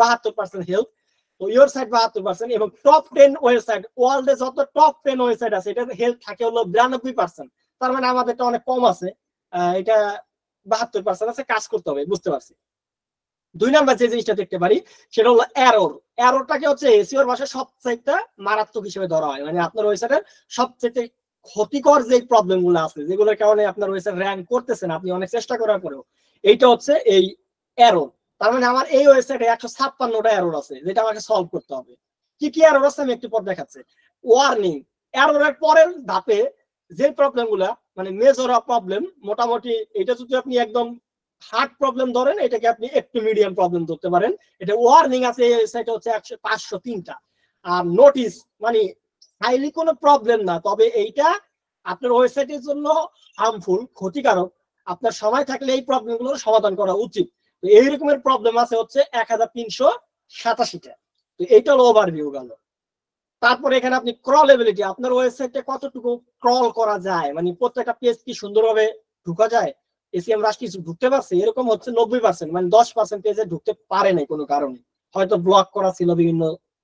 72% হেলথ। তো ইওর সাইট 72% এবং টপ 10 ওয়েবসাইট, ওয়ার্ল্ডে যত টপ 10 ওয়েবসাইট আছে এটা হেলথ থাকে হলো 92%। তার মানে আমাদেরটা অনেক কম আছে, এটা 72% আছে, কাজ করতে হবে, বুঝতে পারছি। 2 নাম্বার যে জিনিসটা দেখতে পারি সেটা হলো এরর। এররটাকে হচ্ছে এসইওর ভাষায় সবচাইতে মারাত্মক হিসেবে ধরা হয়, মানে আপনার ওয়েবসাইটের সবচেয়ে ক্ষতিকর যে প্রবলেম গুলো আছে, যেগুলোর কারণে আপনার ওয়েবসাইট র্যাঙ্ক করতেছেন আপনি অনেক চেষ্টা করার পরেও, এইটা হচ্ছে এই এরর। তার মানে আমার এই ওয়েবসাইটে 156টা এরর আছে, যেটা আমাকে সলভ করতে হবে। কি কি এরর আছে আমি একটু পর দেখাচ্ছি। ওয়ার্নিং, এররের পরের ধাপে যে প্রবলেম গুলা, মানে মেজর প্রবলেম, মোটামুটি এটা যদি আপনি একদম হার্ড প্রবলেম ধরেন, এটাকে আপনি একটু মিডিয়াম প্রবলেম ধরতে পারেন। এটা ওয়ার্নিং আছে এই ওয়েবসাইটে হচ্ছে 503টা। আর নোটিস মানে হাইলি কোনো প্রবলেম না, তবে এইটা আপনার ওয়েবসাইটের জন্য হার্মফুল, ক্ষতিকারক। আপনার সময় থাকলে এই প্রবলেমগুলোর সমাধান করা উচিত। তো এই রকমের প্রবলেম আছে হচ্ছে 1387টা। তো এইটা হলো ওভারভিউ গেল। তারপরে এখানে আপনি ক্রলেবিলিটি, আপনার ওয়েবসাইটে কতটুকু ক্রল করা যায়, মানে প্রত্যেকটা পেজ কি সুন্দরভাবে ঢুকা যায়, এসিএম রাশ কিছু ঢুকতে পারছে, এরকম হচ্ছে 90%, মানে 10% পেজে ঢুকতে পারে নাই কোনো কারণে, হয়তো ব্লক করা ছিল বিভিন্ন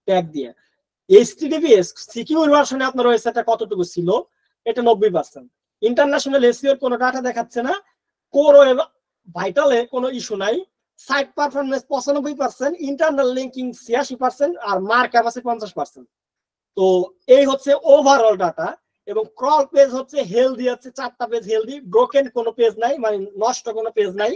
ট্যাগ দিয়ে। এইচটিটিপিএস সিকিউর ভার্সনে আপনার ওয়েবসাইটটা কতটুকু ছিল, এটা 90%। ইন্টারন্যাশনাল এসইও কোনো ডাটা দেখাচ্ছে না, কোর ওয়েব ভাইটালে কোনো ইস্যু নাই, সাইট পারফরম্যান্স 95%, ইন্টারনাল লিঙ্কিং 86% আর মার্কআপ আছে 50%। তো এই হচ্ছে ওভারঅল ডাটা। এবং ক্রল পেজ হচ্ছে হেলদি, আছে 4টা পেজ হেলদি, ব্রোকেন কোনো পেজ নাই, মানে নষ্ট কোনো পেজ নাই।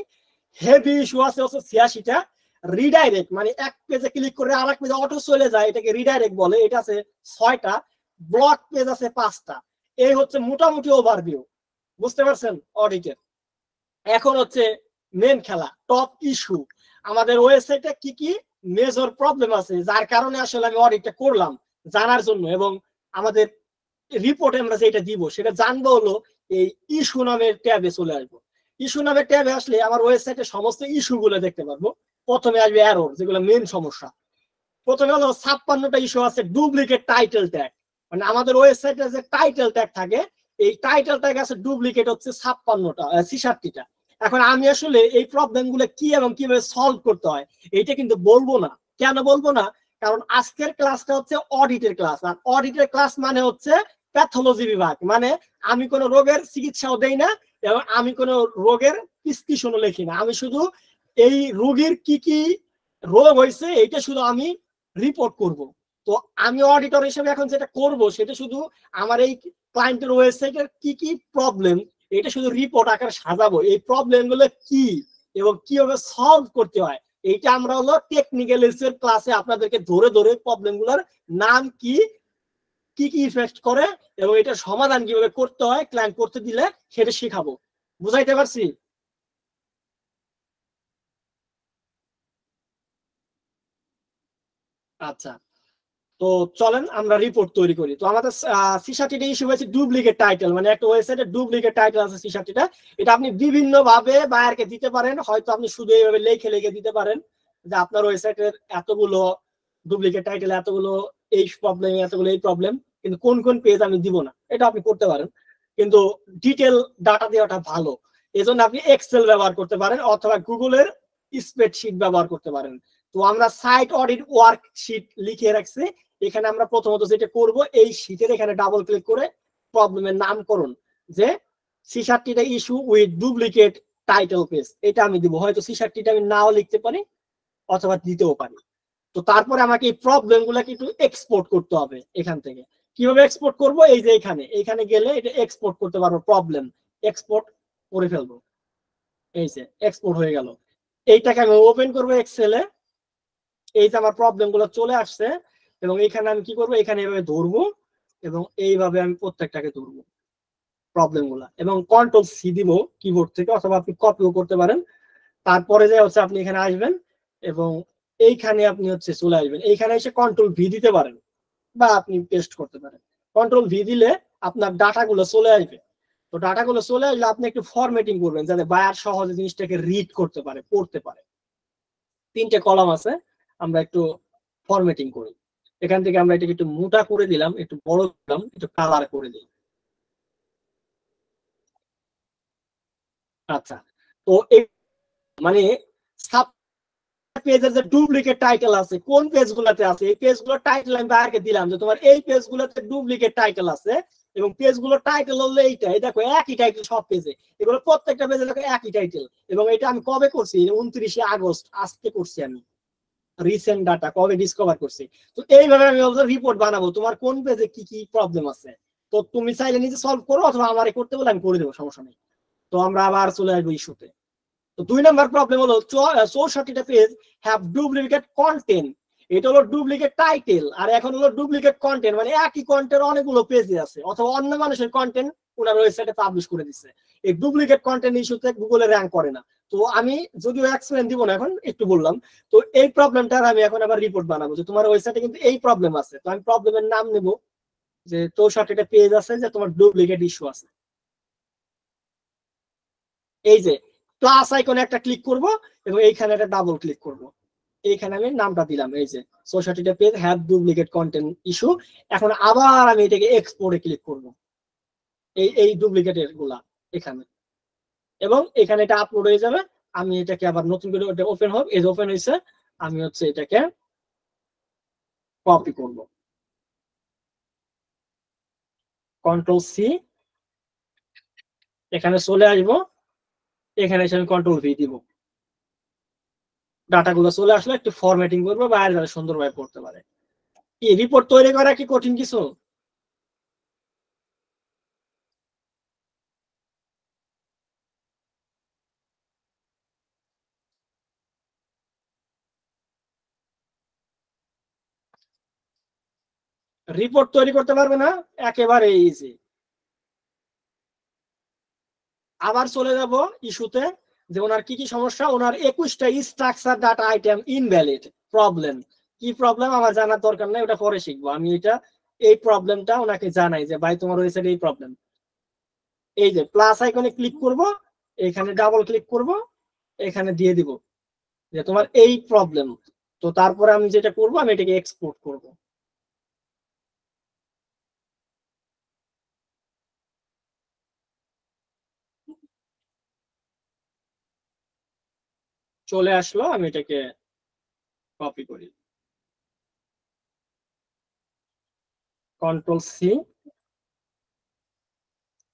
হেভি ইস্যু আছে হচ্ছে 86টা। রিডাইরেক্ট মানে এক পেজে ক্লিক করে আরেক পেজে অটো চলে যায়, এটাকে রিডাইরেক্ট বলে, এটা আছে 6টা। ব্লক পেজ আছে 5টা। এই হচ্ছে মোটামুটি ওভারভিউ, বুঝতে পারছেন অডিটের। এখন হচ্ছে মেন খেলা, টপ ইস্যু। আমাদের ওয়েবসাইটে কি কি মেজর প্রবলেম আছে যার কারণে আসলে আমি অডিটটা করলাম জানার জন্য, এবং আমাদের রিপোর্টে আমরা যেটা দিব সেটা জানবো হলো এই ইস্যু নামের ট্যাবে চলে আসবো। ইস্যু নামের ট্যাবে আসলে আমার ওয়েবসাইটে সমস্ত ইস্যু গুলো দেখতে পারবো। প্রথমে আসবে এরর, যেগুলো মেন সমস্যা। প্রথমে হলো 56টা ইস্যু আছে ডুপ্লিকেট টাইটেল ট্যাগ, মানে আমাদের ওয়েবসাইটে যে টাইটেল ট্যাগ থাকে, এই টাইটেল ট্যাগ আছে ডুপ্লিকেট হচ্ছে 56টা 66টা। এখন আমি আসলে এই প্রবলেম গুলো কি এবং কিভাবে সলভ করতে হয় এইটা কিন্তু বলবো না। কেন বলবো না? কারণ আজকের ক্লাসটা হচ্ছে অডিটের ক্লাস, আর অডিটের ক্লাস মানে হচ্ছে প্যাথোলজি বিভাগ, মানে আমি কোনো রোগের চিকিৎসাও দেই না এবং আমি কোনো রোগের প্রেসক্রিপশনও লিখি না। আমি শুধু এই রোগীর কি কি রোগ হয়েছে এইটা শুধু আমি রিপোর্ট করব। তো আমি অডিটর হিসেবে এখন যেটা করব সেটা শুধু আমার এই ক্লায়েন্টের ওয়েবসাইটের কি কি প্রবলেম এটা শুধু রিপোর্ট আকারে সাজাবো, এই প্রবলেম গুলো কি এবং কিভাবে সলভ করতে হয় এইটা আমরা হলো টেকনিক্যাল এর ক্লাসে আপনাদেরকে ধরে ধরে প্রবলেম গুলোর নাম কি কি কি ইফেক্ট করে এবং এটা সমাধান কিভাবে করতে হয় ক্লায়েন্ট করতে দিলে সেটা শেখাবো। বুঝাইতে পারছি? আচ্ছা, তো চলেন আমরা রিপোর্ট তৈরি করি। তো আমাদের C60টা ইস্যু হয়েছে ডুপ্লিকেট টাইটেল, মানে একটা ওয়েবসাইটে ডুপ্লিকেট টাইটেল আছে C60টা। এটা আপনি বিভিন্ন ভাবে বায়ারকে দিতে পারেন, হয়তো আপনি শুধু এইভাবে লিখে লিখে দিতে পারেন যে আপনার ওয়েবসাইটের এতগুলো ডুপ্লিকেট টাইটেল, এতগুলো এই প্রবলেম, এতগুলো এই প্রবলেম, কিন্তু কোন কোন পেজ আমি দিব না, এটা আপনি করতে পারেন। কিন্তু ডিটেল ডাটা দেওয়াটা ভালো, এজন্য আপনি এক্সেল ব্যবহার করতে পারেন অথবা গুগলের স্প্রেডশিট ব্যবহার করতে পারেন। তো আমরা সাইট অডিট ওয়ার্কশিট লিখে রাখছি, এখানে আমরা প্রথমত যেটা করব এই শীটের এখানে ডাবল ক্লিক করে প্রবলেমের নামকরণ, যে C60টা issue with duplicate title page, এটা আমি দিব। হয়তো C60টা আমি নাও লিখতে পারি অথবা দিতেও পারি। তো তারপরে আমাকে এই প্রবলেম গুলাকে একটু এক্সপোর্ট করতে হবে এখান থেকে। কিভাবে এক্সপোর্ট করব? এই যে এখানে গেলে এটা এক্সপোর্ট করতে পারবো, প্রবলেম এক্সপোর্ট করে ফেলবো। এই যে এক্সপোর্ট হয়ে গেল, এইটাকে আমি ওপেন করবো এক্সেলে। এই যে আমার প্রবলেম গুলো চলে আসছে এবং এখানে আমি কি করবো, এখানে এভাবে ধরবো এবং এইভাবে আমি প্রত্যেকটাকে ধরবো প্রবলেম গুলা, এবং কন্ট্রোল-C দিব কিবোর্ড থেকে, অথবা আপনি কপিও করতে পারেন। তারপরে যে হচ্ছে আপনি এখানে আসবেন এবং এইখানে আপনি হচ্ছে চলে আসবেন, এইখানে এসে কন্ট্রোল-V দিতে পারেন বা আপনি পেস্ট করতে পারেন। কন্ট্রোল-V দিলে আপনার ডাটাগুলো চলে আসবে। তো ডাটাগুলো চলে আসলে আপনি একটু ফরম্যাটিং করবেন যাতে বায়ার সহজে জিনিসটাকে রিড করতে পারে, পড়তে পারে। 3টে কলাম আছে, আমরা একটু ফরম্যাটিং করি। এখান থেকে আমরা এটাকে একটু মোটা করে দিলাম, একটু বড় দিলাম, একটু কালার করে দিই। আচ্ছা, তো এই মানে সাব পেজের যে ডুপ্লিকেট টাইটেল আছে কোন পেজগুলোতে আছে, এই পেজগুলোর টাইটেল আমি বাইরে দিলাম যে তোমার এই পেজগুলোতে ডুপ্লিকেট টাইটেল আছে এবং পেজগুলোর টাইটেল হলো এইটা। এই দেখো একই টাইটেল সব পেজে, এগুলো প্রত্যেকটা পেজে দেখো একই টাইটেল। এবং এটা আমি কবে করছি? 29শে আগস্ট, আজকে করছি আমি, রিসেন্ট ডাটা কবে ডিসকভার করছি। তো এইভাবে আমি রিপোর্ট বানাবো তোমার কোন পেজে কি কি প্রবলেম আছে। তো তুমি চাইলে নিজে সলভ করো অথবা আমারে করতে বলে আমি করে দেবো, সমস্যা নেই। তো আমরা আবার চলে আসবো ইস্যুতে। তো 2 নাম্বার প্রবলেম হলো 64টা পেজ হ্যাভ ডুপ্লিকেট কন্টেন্ট। এটা হলো ডুপ্লিকেট টাইটেল, আর এখন হলো ডুপ্লিকেট কন্টেন্ট, মানে একই কন্টেন্ট অনেকগুলো পেজে আছে অথবা অন্য মানুষের কন্টেন্ট ওনার ওয়েবসাইটে পাবলিশ করে দিচ্ছে। এই ডুপ্লিকেট কন্টেন্ট ইস্যুতে গুগলে র‍্যাঙ্ক করে না। তো আমি যদিও এক্সপ্লেইন দিব না, এখন একটু বললাম। তো এই প্রবলেমটার আমি এখন আবার রিপোর্ট বানাবো যে তোমার ওয়েবসাইটে কিন্তু এই প্রবলেম আছে। তো আমি প্রবলেমের নাম নেব যে 64টা পেজ আছে যে তোমার ডুপ্লিকেট ইস্যু আছে। এই যে প্লাস আইকনে একটা ক্লিক করব এবং এইখানে একটা ডাবল ক্লিক করব, এইখানে আমি নামটা দিলাম, এই যে 64টা page have duplicate content issue. এখন আবার আমি এটাকে এক্সপোর্টে ক্লিক করব, এই ডুপ্লিকেটের গুলা এখানে এবং এখানে এটা আপলোড হয়ে যাবে। আমি এটাকে আবার নতুন করে এটা ওপেন হোক, এই যে ওপেন হয়েছে, আমি হচ্ছে এটাকে কপি করব, কন্ট্রোল সি, এখানে চলে আসবো, এখানে এসে আমি কন্ট্রোল ভি দিব। ডাটাগুলো চলে আসলে একটু ফরম্যাটিং করবো, বাইরে যারা সুন্দরভাবে পড়তে পারে। কি রিপোর্ট তৈরি করা কি কঠিন কিছু? রিপোর্ট তৈরি করতে পারবে না? একেবারে ইজি। আবার চলে যাব ইস্যুতে, যে ওনার কি কি সমস্যা। ওনার 21টা structure data item invalid problem. কি প্রবলেম আমার জানার দরকার নাই, ওটা পরে শিখবো। আমি এটা এই প্রবলেমটা ওনাকে জানাই যে ভাই তোমার হয়েছে এই প্রবলেম। এই যে প্লাস আইকনে ক্লিক করব, এখানে ডাবল ক্লিক করব, এখানে দিয়ে দিব যে তোমার এই প্রবলেম। তো তারপরে আমি যেটা করব, আমি এটাকে এক্সপোর্ট করব। চলে আসলো, আমি এটাকে কপি করি, কন্ট্রোল সি,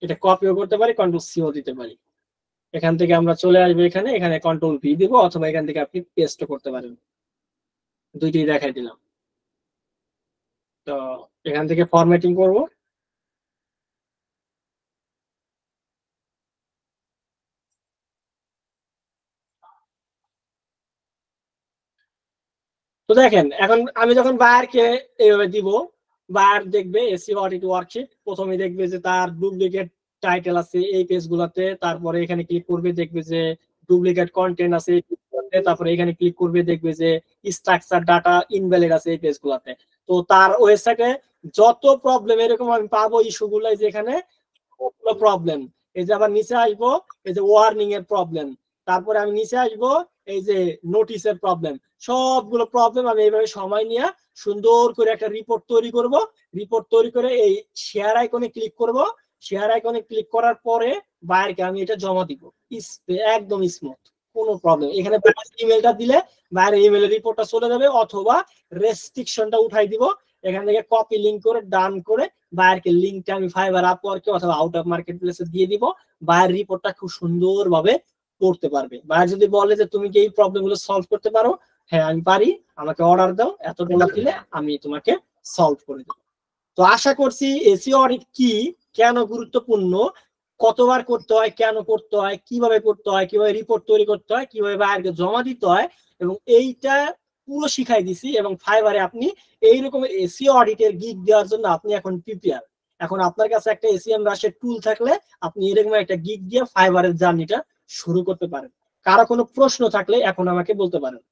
এটা কপিও করতে পারি, কন্ট্রোল সিও দিতে পারি। এখান থেকে আমরা চলে আসবো এখানে, এখানে কন্ট্রোল ভি দিব, অথবা এখান থেকে আপনি পেস্ট করতে পারেন। দুইটাই দেখাই দিলাম। তো এখান থেকে ফরম্যাটিং করব, তো দেখেন এখন আমি যখন বায়ারকে এইভাবে দিব, বায়ার দেখবে এসি অডিট ওয়ার্কশিট, প্রথমে দেখবে যে তার ডুপ্লিকেট টাইটেল আছে এই পেজগুলোতে, তারপরে এখানে ক্লিক করবে দেখবে যে ডুপ্লিকেট কন্টেন্ট আছে এই পেজগুলোতে, তারপরে এখানে ক্লিক করবে দেখবে যে স্ট্রাকচার ডাটা ইনভ্যালিড আছে এই পেজগুলোতে। তো তার ওয়েবসাইটে যত প্রবলেম এরকম আমি পাবো ইস্যুগুলো, যে এখানে প্রবলেম, এই যে আবার নিচে আসবো, এই যে ওয়ার্নিং এর প্রবলেম, তারপরে আমি নিচে আসবো, এই যে নোটিশের প্রবলেম, সবগুলো প্রবলেম আমি এইভাবে সময় নিয়ে সুন্দর করে একটা রিপোর্ট তৈরি করব। রিপোর্ট তৈরি করে এই শেয়ার আইকনে ক্লিক করব, শেয়ার আইকনে ক্লিক করার পরে বাইরকে আমি এটা জমা দিব, একদম স্মুথ, কোনো প্রবলেম। এখানে ইমেলটা দিলে বাইরে ইমেলের রিপোর্টটা চলে যাবে, অথবা রেস্ট্রিকশনটা উঠাই দিব, এখান থেকে কপি লিঙ্ক করে ডান করে বাইরকে লিঙ্কটা আমি ফাইবার আপওয়ার্কে অথবা আউট অফ মার্কেট প্লেসে দিয়ে দিব। বাইরের রিপোর্টটা খুব সুন্দরভাবে করতে পারবে। বাইরে যদি বলে যে তুমি কি এই প্রবলেমগুলো সলভ করতে পারো, হ্যাঁ আমি পারি, আমাকে অর্ডার দাও, এত ডলার দিলে আমি তোমাকে সলভ করে দেবো। তো আশা করছি এসইও অডিট কি, কেন গুরুত্বপূর্ণ, কতবার করতে হয়, কেন করতে হয়, কিভাবে করতে হয়, কিভাবে রিপোর্ট তৈরি করতে হয়, কিভাবে বাইরকে জমা দিতে হয়, এবং এইটা পুরো শিখাই দিছি। এবং ফাইবারে আপনি এইরকম এসইও অডিটের গিগ দেওয়ার জন্য আপনি এখন প্রিপেয়ার। এখন আপনার কাছে একটা এসিএম রাশের টুল থাকলে আপনি এরকম একটা গিগ দিয়ে ফাইবারের জার্নিটা শুরু করতে পারেন। কারো কোনো প্রশ্ন থাকলে এখন আমাকে বলতে পারেন।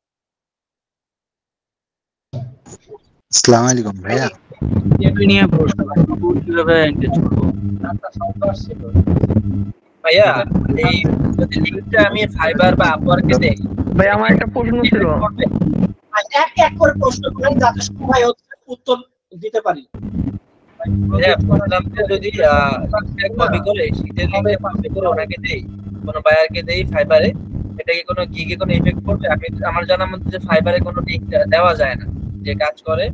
আসসালামু আলাইকুম ভাইয়া। নিয়ে প্রশ্ন কিভাবে এনগেজ করব ভাইয়া? এই যদি লিংকটা আমি ফাইবার বা আপওয়ার্কে দেই, ভাই আমার একটা প্রশ্ন ছিল। এক এক করে প্রশ্ন করেন যাতে সবাই উত্তর দিতে পারি। যদি কপি করে শীটের লিংকে কপি করে ওনাকে দেই, কোনো বায়ারকে দেই ফাইবারে, এটা কি কোনো গিগে কোনো ইফেক্ট করবে? আমি আমার জানার মধ্যে যে ফাইবারে কোনো লিংক দেওয়া যায় না, যে কাজ করে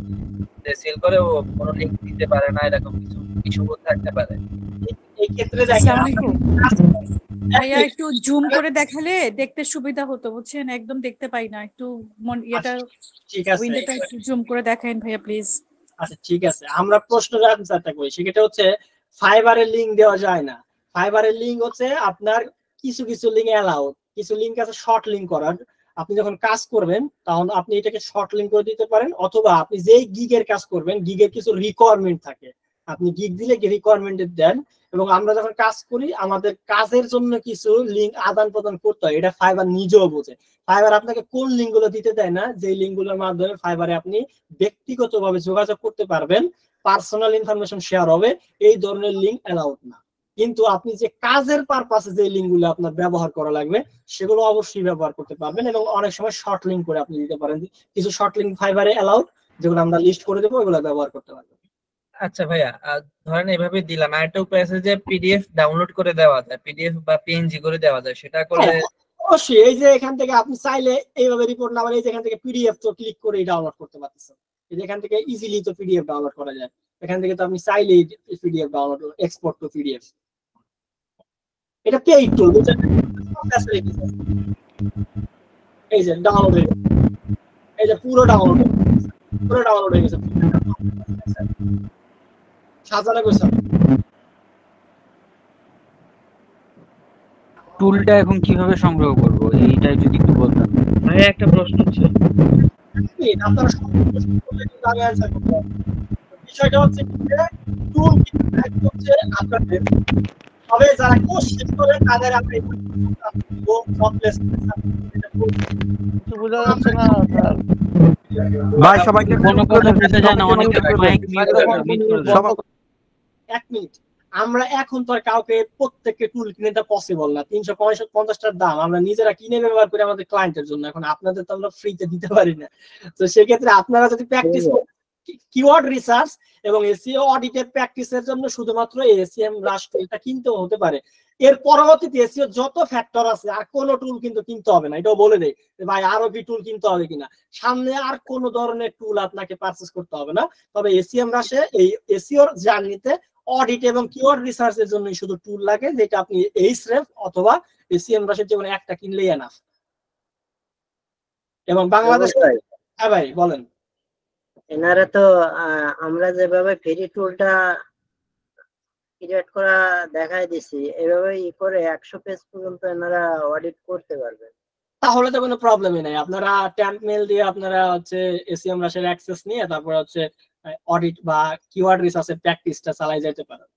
যে সেল করে ও কোনো লিংক দিতে পারে না, এরকম কিছু ইস্যু থাকতে পারে। এই ক্ষেত্রে দেখেন ভাইয়া একটু জুম করে দেখালে দেখতে সুবিধা হতো, বুঝছেন? একদম দেখতে পাই না, একটু এটা ঠিক আছে, উইন্ডোটা একটু জুম করে দেখান ভাইয়া প্লিজ। আচ্ছা ঠিক আছে, আমরা প্রশ্নের আনসারটা করি। সেটা হচ্ছে ফাইবারের লিংক দেওয়া যায় না। ফাইবারের লিংক হচ্ছে আপনার কিছু কিছু লিংক অ্যালাউড, কিছু লিংক আছে শর্ট লিংক করার। আপনি যখন কাজ করবেন তখন আপনি এটাকে শর্ট লিংক করে দিতে পারেন, অথবা আপনি যেই গিগের কাজ করবেন গিগের কিছু রিকোয়ারমেন্ট থাকে, আপনি গিগ দিলে রিকোয়ারমেন্ট দেন। এবং আমরা যখন কাজ করি আমাদের কাজের জন্য কিছু লিংক আদান প্রদান করতে হয়, এটা ফাইবার নিজেও বোঝে। ফাইবার আপনাকে কোন লিংক গুলো দিতে দেয় না, যে লিংক গুলোর মাধ্যমে ফাইবারে আপনি ব্যক্তিগতভাবে যোগাযোগ করতে পারবেন, পার্সোনাল ইনফরমেশন শেয়ার হবে, এই ধরনের লিংক অ্যালাউড না। কিন্তু আপনি যে কাজের পারপাসে যে লিংক গুলো আপনার ব্যবহার করা লাগবে সেগুলো অবশ্যই ব্যবহার করতে পারবেন। এবং অনেক সময় শর্ট লিংক করে আপনি দিতে পারেন, কিছু শর্ট লিংক ফাইবারে অ্যালাউড, যেগুলো আমরা লিস্ট করে দেবো, এগুলো ব্যবহার করতে পারবেন। আচ্ছা ভাইয়া, ধরেন এইভাবে দিলাম, আরেকটা উপায় আছে যে পিডিএফ ডাউনলোড করে দেওয়া যায়, পিডিএফ বা পিএনজি করে দেওয়া যায়, সেটা করলে হ্যাঁ, অবশ্যই এই যে এখান থেকে আপনি চাইলে এইভাবে রিপোর্ট না বানিয়ে এখান থেকে পিডিএফ তো ক্লিক করে ডাউনলোড করতে পারতেছেন। এই যে এখান থেকে ইজিলি তো পিডিএফ ডাউনলোড করা যায়, এখান থেকে তো আপনি চাইলেই PDF download export two PDF. এটা পেইড টুল, এই যে ডাউনলোড হয়ে গেছে, এই যে পুরো ডাউনলোড হয়ে গেছে সাজানো গোছানো। টুলটা এখন কিভাবে সংগ্রহ করব এইটাই যদি একটু বলতেন। ভাইয়া একটা প্রশ্ন ছিল। আপনারা আমি অ্যানসার করতে পারবো। বিষয়টা হচ্ছে কি যে টুল হচ্ছে আপনাদের, তবে যারা কোর্স শেষ করে তাদের আপনি বোঝা যাচ্ছে না স্যার। ভাই সবাইকে কোনো কথা বোঝা যায় না, অনেকে মাইক মিউট করে দেয়। এক মিনিট, আমরা এখন তো আর কাউকে প্রত্যেককে টুল কিনে দেওয়া পসিবল না। 350টার দাম আমরা নিজেরা কিনে ব্যবহার করি আমাদের ক্লায়েন্টের জন্য, এখন আপনাদের তো আমরা ফ্রিতে দিতে পারি না। তো সেক্ষেত্রে আপনারা যদি প্র্যাকটিস কিওয়ার্ড রিসার্চ এবং এসইও অডিটের প্র্যাকটিসের জন্য শুধুমাত্র এসিএম রাশ টুলটা কিনতে হতে পারে। এর পরবর্তীতে এসইও যত ফ্যাক্টর আছে আর কোনো টুল কিন্তু কিনতে হবে না, এটাও বলে দেয় ভাই আরো কি টুল কিনতে হবে কিনা। সামনে আর কোন ধরনের টুল আপনাকে পারচেজ করতে হবে না, তবে এসইএম রাশে এই এসইওর জার্নিতে অডিট এবং কিওয়ার্ড রিসার্চের জন্য শুধু টুল লাগে, যেটা আপনি এইচরেফ অথবা এসইএম রাশের যে কোনো একটা কিনলেই এনাফ। এবং বাংলাদেশে হ্যাঁ ভাই বলেন। এনারা তো আমরা যেভাবে ফ্রি টুলটা ক্রিয়েট করা দেখাই দিছি, এভাবে করে 100 পেজ পর্যন্ত এনারা অডিট করতে পারবেন। তাহলে তো কোনো প্রবলেমই নাই, আপনারা ট্যাম্প মেল দিয়ে আপনারা হচ্ছে এসইএম রাশের অ্যাক্সেস নিয়ে তারপর হচ্ছে অডিট বা কিওয়ার্ড রিসার্চের প্র্যাকটিসটা চালাই যেতে পারেন।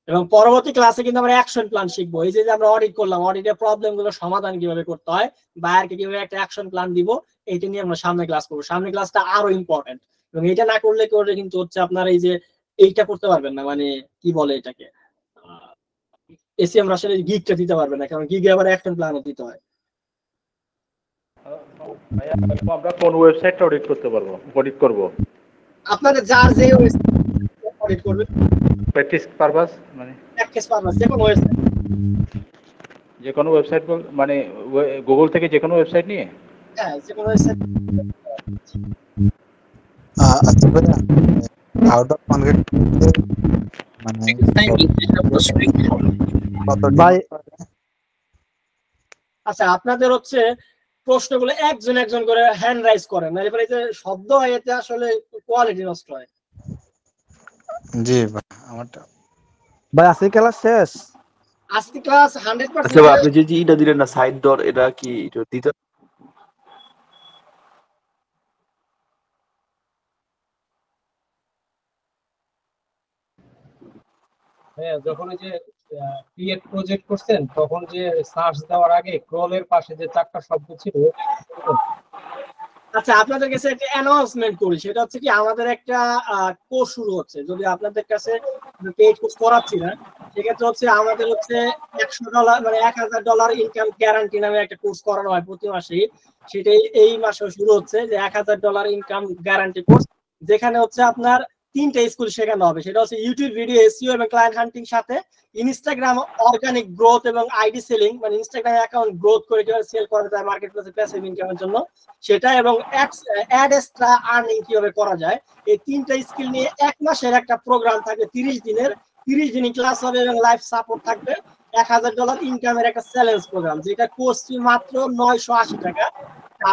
এবং পরবর্তী ক্লাসে কিন্তু আমরা অ্যাকশন প্ল্যান শিখবো। এই যে আমরা অডিট করলাম, অডিটের প্রবলেম গুলো সমাধান কিভাবে করতে হয়, বায়ারকে কিভাবে একটা অ্যাকশন প্ল্যান দিব, এইটা নিয়ে আমরা সামনে ক্লাস করবো। সামনে ক্লাসটা আরো ইম্পর্টেন্ট, এবং এটা না করলে কিন্তু হচ্ছে আপনার এই যে এইটা করতে পারবেন না, মানে কি বলে এটাকে, এসইএম রাশের গিগটা দিতে পারবেন না, কারণ গিগে আবার অ্যাকশন প্ল্যানও দিতে হয়। আমরা কোন ওয়েবসাইটটা অডিট করতে পারবো, অডিট করব আপনাদের যার যে অডিট করবে প্র্যাকটিস পারপাস, মানে প্র্যাকটিস পারপাস যে কোনো ওয়েবসাইট, যে কোনো ওয়েবসাইট মানে গুগল থেকে যে কোনো ওয়েবসাইট নিয়ে, হ্যাঁ যে কোনো ওয়েবসাইট। আচ্ছা ভাইয়া, আউট অফ মার্কেট মানে ভাই আচ্ছা আপনাদের হচ্ছে প্রশ্নগুলো একজন একজন করে হ্যান্ড রাইজ করেন, না এরপরে যে শব্দ হয় এতে আসলে কোয়ালিটি নষ্ট হয়। জি ভাই, আমারটা ভাই আজকে ক্লাস শেষ। আজকে ক্লাস 100%। আচ্ছা আপনি যে এটা দিলেন না সাইড ডর, এটা কি দিতে হ্যাঁ, যখন এই যে ক্রিয়েট প্রজেক্ট করছেন তখন যে সার্চ দেওয়ার আগে ক্রলের পাশে যে চারটা শব্দ ছিল। আচ্ছা আপনাদের কাছে একটা অ্যানাউন্সমেন্ট করি, সেটা হচ্ছে কি আমাদের একটা কোর্স শুরু হচ্ছে। যদি আপনাদের কাছে পেইড কোর্স করাচ্ছি না, সেক্ষেত্রে হচ্ছে আমাদের হচ্ছে $100 মানে $1000 ইনকাম গ্যারান্টি নামে একটা কোর্স করানো হয় প্রতি মাসেই। সেটাই এই মাসে শুরু হচ্ছে, যে $1000 ইনকাম গ্যারান্টি কোর্স, যেখানে হচ্ছে আপনার 3টা স্কুল শেখানো হবে। সেটা হচ্ছে ইউটিউব ভিডিও এসইও এবং ক্লায়েন্ট হান্টিং, সাথে ইনস্টাগ্রাম অর্গানিক গ্রোথ এবং আইডি সেলিং, মানে ইনস্টাগ্রাম অ্যাকাউন্ট গ্রোথ করে কিভাবে সেল করা যায় মার্কেট প্লেসে প্যাসিভ ইনকামের জন্য সেটা, এবং অ্যাড এক্সট্রা আর্নিং কিভাবে করা যায়। এই 3টা স্কিল নিয়ে 1 মাসের একটা প্রোগ্রাম থাকবে, 30 দিনের, 30 দিনই ক্লাস হবে এবং লাইভ সাপোর্ট থাকবে। $1000 ইনকামের একটা চ্যালেঞ্জ প্রোগ্রাম, যেটা কোর্স ফি মাত্র $980।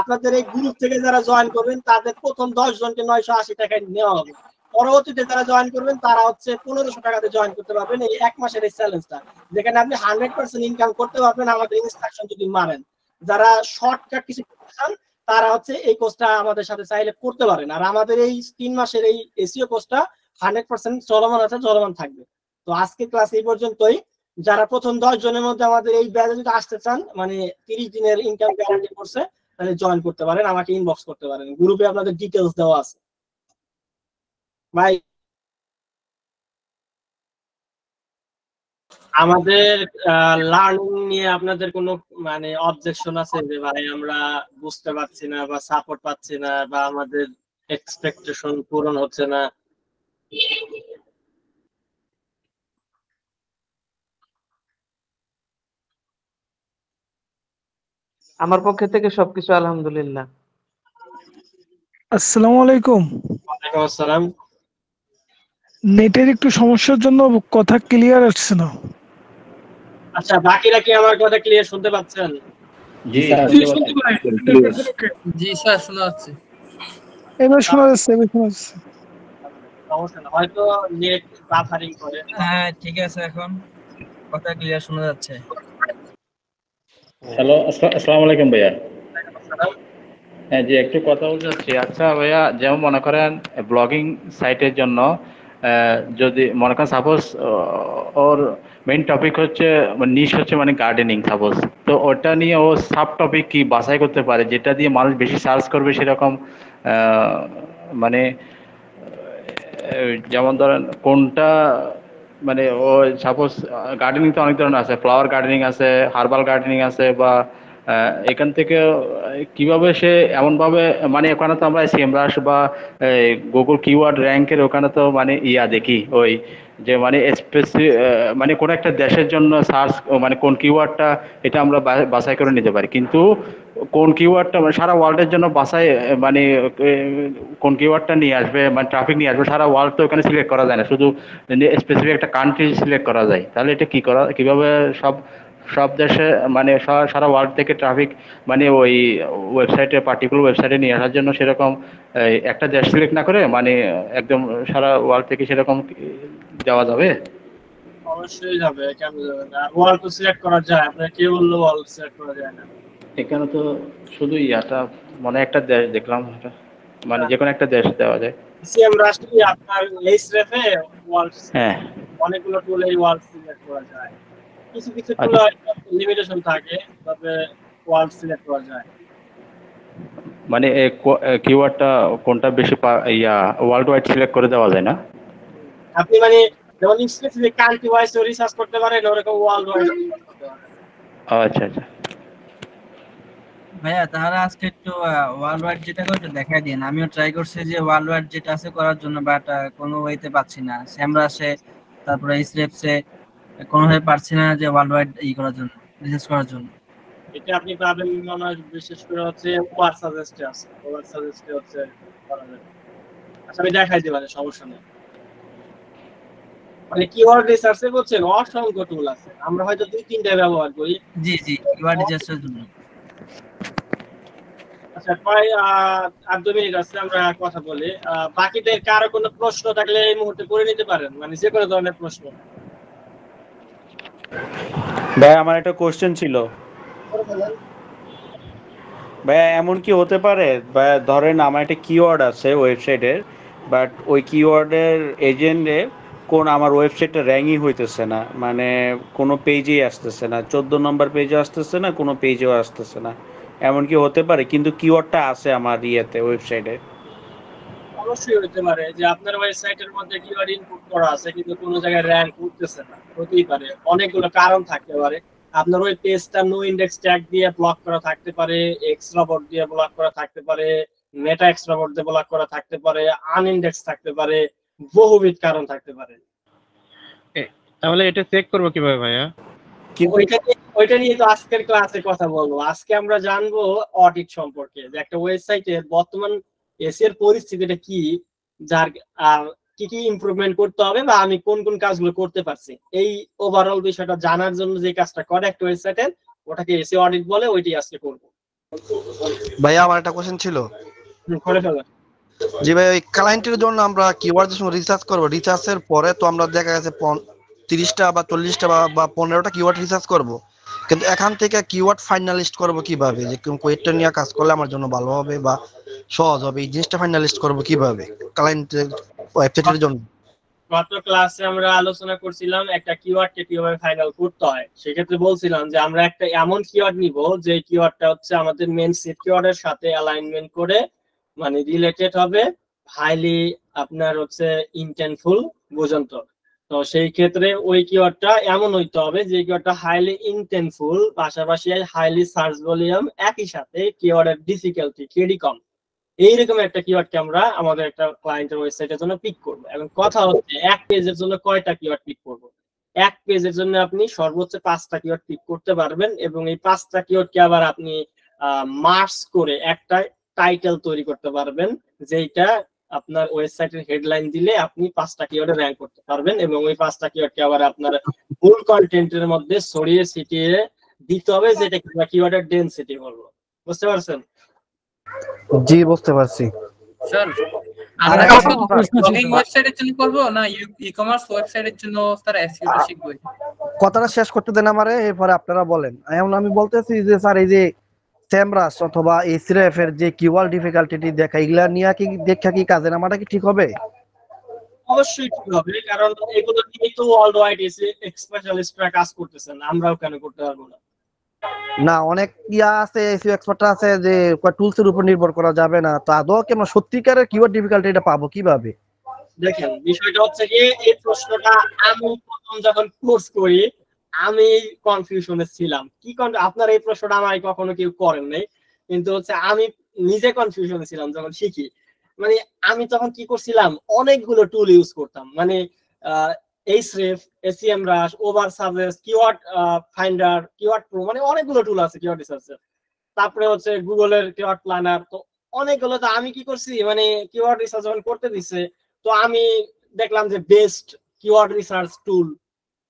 আপনাদের এই গ্রুপ থেকে যারা জয়েন করবেন তাদের প্রথম 10 জনকে $980 নেওয়া হবে। পরবর্তীতে যারা জয়েন করবেন তারা হচ্ছে $1500 জয়েন করতে পারবেন এই 1 মাসের এই চ্যালেঞ্জটা, যেখানে আপনি 100% ইনকাম করতে পারবেন আমাদের ইনস্ট্রাকশন যদি মানেন। যারা শর্টকাট কিছু করতে চান তারা হচ্ছে এই কোর্সটা আমাদের সাথে চাইলে করতে পারেন। আর আমাদের এই 3 মাসের এই এসইও কোর্সটা 100% চলমান আছে, চলমান থাকবে। তো আজকে ক্লাস এই পর্যন্তই। যারা প্রথম 10 জনের মধ্যে আমাদের এই ব্যাচে যদি আসতে চান, মানে 30 দিনের ইনকাম গ্যারান্টি কোর্সে, তাহলে জয়েন করতে পারেন, আমাকে ইনবক্স করতে পারেন, গ্রুপে আপনাদের ডিটেইলস দেওয়া আছে। ভাই আমাদের লার্নিং নিয়ে আপনাদের কোনো মানে অবজেকশন আছে যে ভাই আমরা বুঝতে পারছি না বা সাপোর্ট পাচ্ছি না বা আমাদের এক্সপেকটেশন পূরণ হচ্ছে না, আমার পক্ষ থেকে সবকিছু আলহামদুলিল্লাহ। আসসালামু আলাইকুম। ওয়ালাইকুম আসসালাম। নেটের একটু সমস্যার জন্য কথা ক্লিয়ার আসছে না। আচ্ছা, বাকিরা কি আমার কথা ক্লিয়ার শুনতে পাচ্ছেন? জি শুনতে পাই। জি স্যার শোনা যাচ্ছে। এবার শোনা যাচ্ছে, এবার শোনা যাচ্ছে। সমস্যা না, হয়তো নেট বাফারিং করে। হ্যাঁ ঠিক আছে, এখন কথা ক্লিয়ার শোনা যাচ্ছে। হ্যালো, আসসালামু আলাইকুম ভাইয়া। হ্যাঁ জি, একটু কথা বলতে চাচ্ছি। আচ্ছা ভাইয়া, যেমন মনে করেন ব্লগিং সাইটের জন্য যদি মনে করেন সাপোজ ওর মেইন টপিক হচ্ছে নিশ হচ্ছে মানে গার্ডেনিং সাপোজ, তো ওটা নিয়ে ও সাব টপিক কি বাছাই করতে পারে যেটা দিয়ে মানুষ বেশি সার্চ করবে সেরকম, মানে যেমন ধরেন কোনটা, মানে ও সাপোজ গার্ডেনিং তো অনেক ধরনের আছে, ফ্লাওয়ার গার্ডেনিং আছে, হার্বাল গার্ডেনিং আছে, বা এখান থেকে কিভাবে সে এমনভাবে, মানে ওখানে তো আমরা সেমরাশ বা গুগল কিওয়ার্ড র্যাঙ্কের ওখানে তো মানে দেখি ওই যে মানে মানে কোনো একটা দেশের জন্য সার্চ মানে কোন কিওয়ার্ডটা এটা আমরা বাছাই করে নিতে পারি, কিন্তু কোন কিওয়ার্ডটা মানে সারা ওয়ার্ল্ডের জন্য বাছাই মানে কোন কিওয়ার্ডটা নিয়ে আসবে মানে ট্রাফিক নিয়ে আসবে সারা ওয়ার্ল্ড তো ওখানে সিলেক্ট করা যায় না, শুধু স্পেসিফিক একটা কান্ট্রি সিলেক্ট করা যায়। তাহলে এটা কিভাবে সব দেশে মানে সারা ওয়ার্ল্ড থেকে ট্রাফিক মানে ওই ওয়েবসাইটে পার্টিকুলার ওয়েবসাইটে নিয়ে আসার জন্য সেরকম একটা দেশ সিলেক্ট না করে মানে একদম সারা ওয়ার্ল্ড থেকে সেরকম যাওয়া যাবে? অবশ্যই যাবে, কেন যাবে না? ওয়ার্ল্ড তো সিলেক্ট করা যায়, আপনার কে বললো ওয়ার্ল্ড সিলেক্ট করা যায় না? এখানে তো শুধু মানে একটা দেশ দেখলাম, মানে যে কোনো একটা দেশ দেওয়া যায়। সিএম রাষ্ট্রী আপনার লেস রেফে ওয়ার্ল্ড, হ্যাঁ অনেকগুলো টুলে ওয়ার্ল্ড সিলেক্ট করা যায়, কিছু কিছু টুল লিমিটেশন থাকে, তবে ওয়ার্ল্ড সিলেক্ট করা যায়। মানে কিওয়ার্ডটা কোনটা বেশি ওয়ার্ল্ড ওয়াইড সিলেক্ট করে দেওয়া যায় না? আপনি মানে যেমন স্পেসিফিক কান্ট্রি ওয়াইজ রিসার্চ করতে পারেন, ওরকম ওয়ার্ল্ড ওয়াইড করতে পারেন। আচ্ছা আচ্ছা ভাইয়া, তাহলে আজকে একটু ওয়ার্ল্ড ওয়াইড যেটা করে দেখাই দিন। আমিও ট্রাই করছি যে ওয়ার্ল্ড ওয়াইড যেটা আছে করার জন্য, বাট কোনো ওয়েতে পাচ্ছি না। স্যামরাসে তারপরে স্রেপসে কোনোভাবে পারছি না যে ওয়ার্ল্ড ওয়াইড করার জন্য, রিসার্চ করার জন্য। এটা আপনি পাবেন মনে হয় বিশেষ করে হচ্ছে ওয়ার সাজেস্টে আছে, ওয়ার সাজেস্টে হচ্ছে করা যাবে। আচ্ছা আমি দেখাই দিই, মানে সমস্যা নেই। মানে কিওয়ার্ড রিসার্চে করছেন অসংখ্য টুল আছে, আমরা হয়তো 2-3টা ব্যবহার করি। জি জি, কিওয়ার্ড রিসার্চের জন্য। আচ্ছা প্রায় 8 মিনিট আছে, আমরা কথা বলি। বাকিদের কারো কোনো প্রশ্ন থাকলে এই মুহূর্তে করে নিতে পারেন, মানে যে কোনো ধরনের প্রশ্ন। ভাই আমার একটা কোশ্চেন ছিল ভাইয়া, এমন কি হতে পারে ভাইয়া, ধরেন আমার একটা কিওয়ার্ড আছে ওয়েবসাইটের, বাট ওই কিওয়ার্ডের এজেন্টে কোন আমার ওয়েবসাইটটা র্যাঙ্কই হইতেছে না, মানে কোনো পেজেই আসতেছে না, 14 নম্বর পেজে আসতেছে না, কোনো পেজেও আসতেছে না, এমন কি হতে পারে? কিন্তু কিওয়ার্ডটা আছে আমার ওয়েবসাইটে। অবশ্যই হতে পারে যে আপনার ওয়েবসাইটের মধ্যে কিওয়ার্ড ইনপুট করা আছে কিন্তু কোনো জায়গায় র্যাঙ্ক করতেছে না, হতেই পারে, অনেকগুলো কারণ থাকতে পারে। আপনার ওই পেজটা নো ইন্ডেক্স ট্যাগ দিয়ে ব্লক করা থাকতে পারে, এক্সট্রা বট দিয়ে ব্লক করা থাকতে পারে, মেটা এক্সট্রা বট দিয়ে ব্লক করা থাকতে পারে, আনইন্ডেক্স থাকতে পারে, বহুবিধ কারণ থাকতে পারে। তাহলে এটা চেক করব কিভাবে ভাইয়া? ওইটা নিয়ে তো আজকের ক্লাসে কথা বলবো। আজকে আমরা জানবো অডিট সম্পর্কে, যে একটা ওয়েবসাইটের বর্তমান এসির পরিস্থিতিটা কি, যার আর কি কি ইমপ্রুভমেন্ট করতে হবে, বা আমি কোন কোন কাজগুলো করতে পারছি, এই ওভারঅল বিষয়টা জানার জন্য যে কাজটা করে একটা ওয়েবসাইটের, ওটাকে এসি অডিট বলে। ওইটাই আজকে করবো। ভাইয়া আমার একটা কোশ্চেন ছিল। করে ফেলেন। জি ভাই, ওই ক্লায়েন্টের জন্য আমরা কিওয়ার্ড রিসার্চ করবো, রিসার্চের পরে তো আমরা দেখা গেছে 30টা বা 40টা বা 15টা কিওয়ার্ড রিসার্চ করব, কিন্তু এখান থেকে কিওয়ার্ড ফাইনালিস্ট করব কিভাবে, যে কোয়েটটা নিয়ে কাজ করলে আমার জন্য ভালো হবে বা সহজ হবে, এই জিনিসটা ফাইনালিস্ট করব কিভাবে ক্লায়েন্টের ওয়েবসাইটের জন্য? গত ক্লাসে আমরা আলোচনা করছিলাম একটা কিওয়ার্ডকে কিভাবে ফাইনাল করতে হয়। সেক্ষেত্রে বলছিলাম যে আমরা একটা এমন কিওয়ার্ড নিব যে কিওয়ার্ডটা হচ্ছে আমাদের মেইন সেট কিওয়ার্ডের সাথে অ্যালাইনমেন্ট করে, মানে রিলেটেড হবে, হাইলি আপনার হচ্ছে ইন্টেন্টফুল পর্যন্ত। তো সেই ক্ষেত্রে ওই কিওয়ার্ডটা এমন হইতে হবে যে কিওয়ার্ডটা হাইলি ইন্টেন্টফুল, পাশাপাশি হাইলি সার্চ ভলিউম, একই সাথে কিওয়ার্ডের ডিফিকাল্টি কেডি কম, এইরকম একটা কিওয়ার্ডকে আমরা আমাদের একটা ক্লায়েন্টের ওয়েবসাইটের জন্য পিক করবো। এবং কথা হচ্ছে এক পেজের জন্য কয়টা কিওয়ার্ড পিক করবো। এক পেজের জন্য আপনি সর্বোচ্চ 5টা কিওয়ার্ড পিক করতে পারবেন এবং এই 5টা কিওয়ার্ডকে আবার আপনি মার্জ করে একটা টাইটেল তৈরি করতে পারবেন, যেটা আপনার ওয়েবসাইটের হেডলাইন দিলে আপনি 5টা কিওয়ার্ডে র্যাঙ্ক করতে পারবেন এবং ওই 5টা কিওয়ার্ডকে আবার আপনার মূল কন্টেন্টের মধ্যে ছড়িয়ে ছিটিয়ে দিতে হবে, যেটা কিওয়ার্ডের ডেনসিটি বলবো। বুঝতে পারছেন? জি বুঝতে পারছি। স্যার আর আমরা একটা শুধু প্রশ্ন ছিল। ব্লগিং ওয়েবসাইটের জন্য করব না ই-কমার্স ওয়েবসাইটের জন্য স্যার এসইও টা শিখব? কথাটা শেষ করতে দেন আমারে, এরপরে আপনারা বলেন। এখন আমি বলতেছি যে স্যার এই যে সেমরাস অথবা এসরেফ এর যে কিওয়ার্ড ডিফিকাল্টি দেখা, এগুলা নিয়ে কি দেখা কি কাজে নামাটা কি ঠিক হবে? অবশ্যই ঠিক হবে, কারণ এগুলো নিয়ে তো ওয়ার্ল্ড ওয়াইড স্পেশালিস্টরা কাজ করতেছেন, আমরাও কেন করতে পারবো না? না, অনেক আছে এসইও এক্সপার্ট আছে যে টুলস এর উপর নির্ভর করা যাবে না, তো আদৌ কি আমরা সত্যিকারের কিওয়ার্ড ডিফিকাল্টি এটা পাবো কিভাবে? দেখেন, বিষয়টা হচ্ছে কি, এই প্রশ্নটা আমি প্রথম যখন কোর্স করি আমি কনফিউশনে ছিলাম। কি আপনার এই প্রশ্নটা আমার কখনো কেউ করেন নাই, কিন্তু হচ্ছে আমি নিজে কনফিউশনে ছিলাম যখন শিখি। মানে আমি তখন কি করছিলাম, অনেকগুলো টুল ইউজ করতাম, মানে এইচরেফ, এসইএমরাশ, ওভারসাজেস্ট, কিওয়ার্ড ফাইন্ডার, কিওয়ার্ড প্রো, মানে অনেকগুলো টুল আছে কিওয়ার্ড রিসার্চের। তারপরে হচ্ছে গুগলের কিওয়ার্ড প্ল্যানার, তো অনেকগুলো। তো আমি কি করছি, মানে কিওয়ার্ড রিসার্চ যখন করতে দিচ্ছে, তো আমি দেখলাম যে বেস্ট কিওয়ার্ড রিসার্চ টুল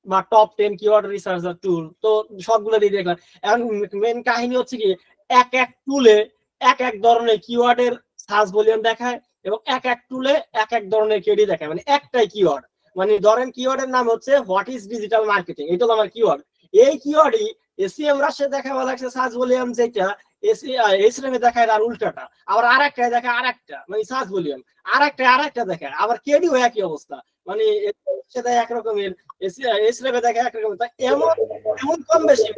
বা টপ 10 কিওয়ার্ড রিসার্চার টুল, তো সবগুলো দিয়ে দেখলাম। এখন মেন কাহিনী হচ্ছে কি, এক এক টুলে এক এক ধরনের কিওয়ার্ডের সার্চ ভলিউম দেখায় এবং এক এক টুলে এক এক ধরনের কেডি দেখায়, মানে একটাই কিওয়ার্ড। মানে ধরেন কিওয়ার্ডের নাম হচ্ছে হোয়াট ইজ ডিজিটাল মার্কেটিং, এটা হলো আমার কিওয়ার্ড। এই কিওয়ার্ডই এসইএমরাশে দেখাবা লাগছে সার্চ ভলিউম, যেটা এসইএম এ দেখায় তার উল্টাটা, আবার আরেকটা দেখায় আরেকটা, মানে সার্চ ভলিউম আরেকটা দেখায়, আবার কেডিও একই অবস্থা, মানে সেটা একরকমের, এসইএম এ দেখায় একরকম। এমন এমন কম বেশি,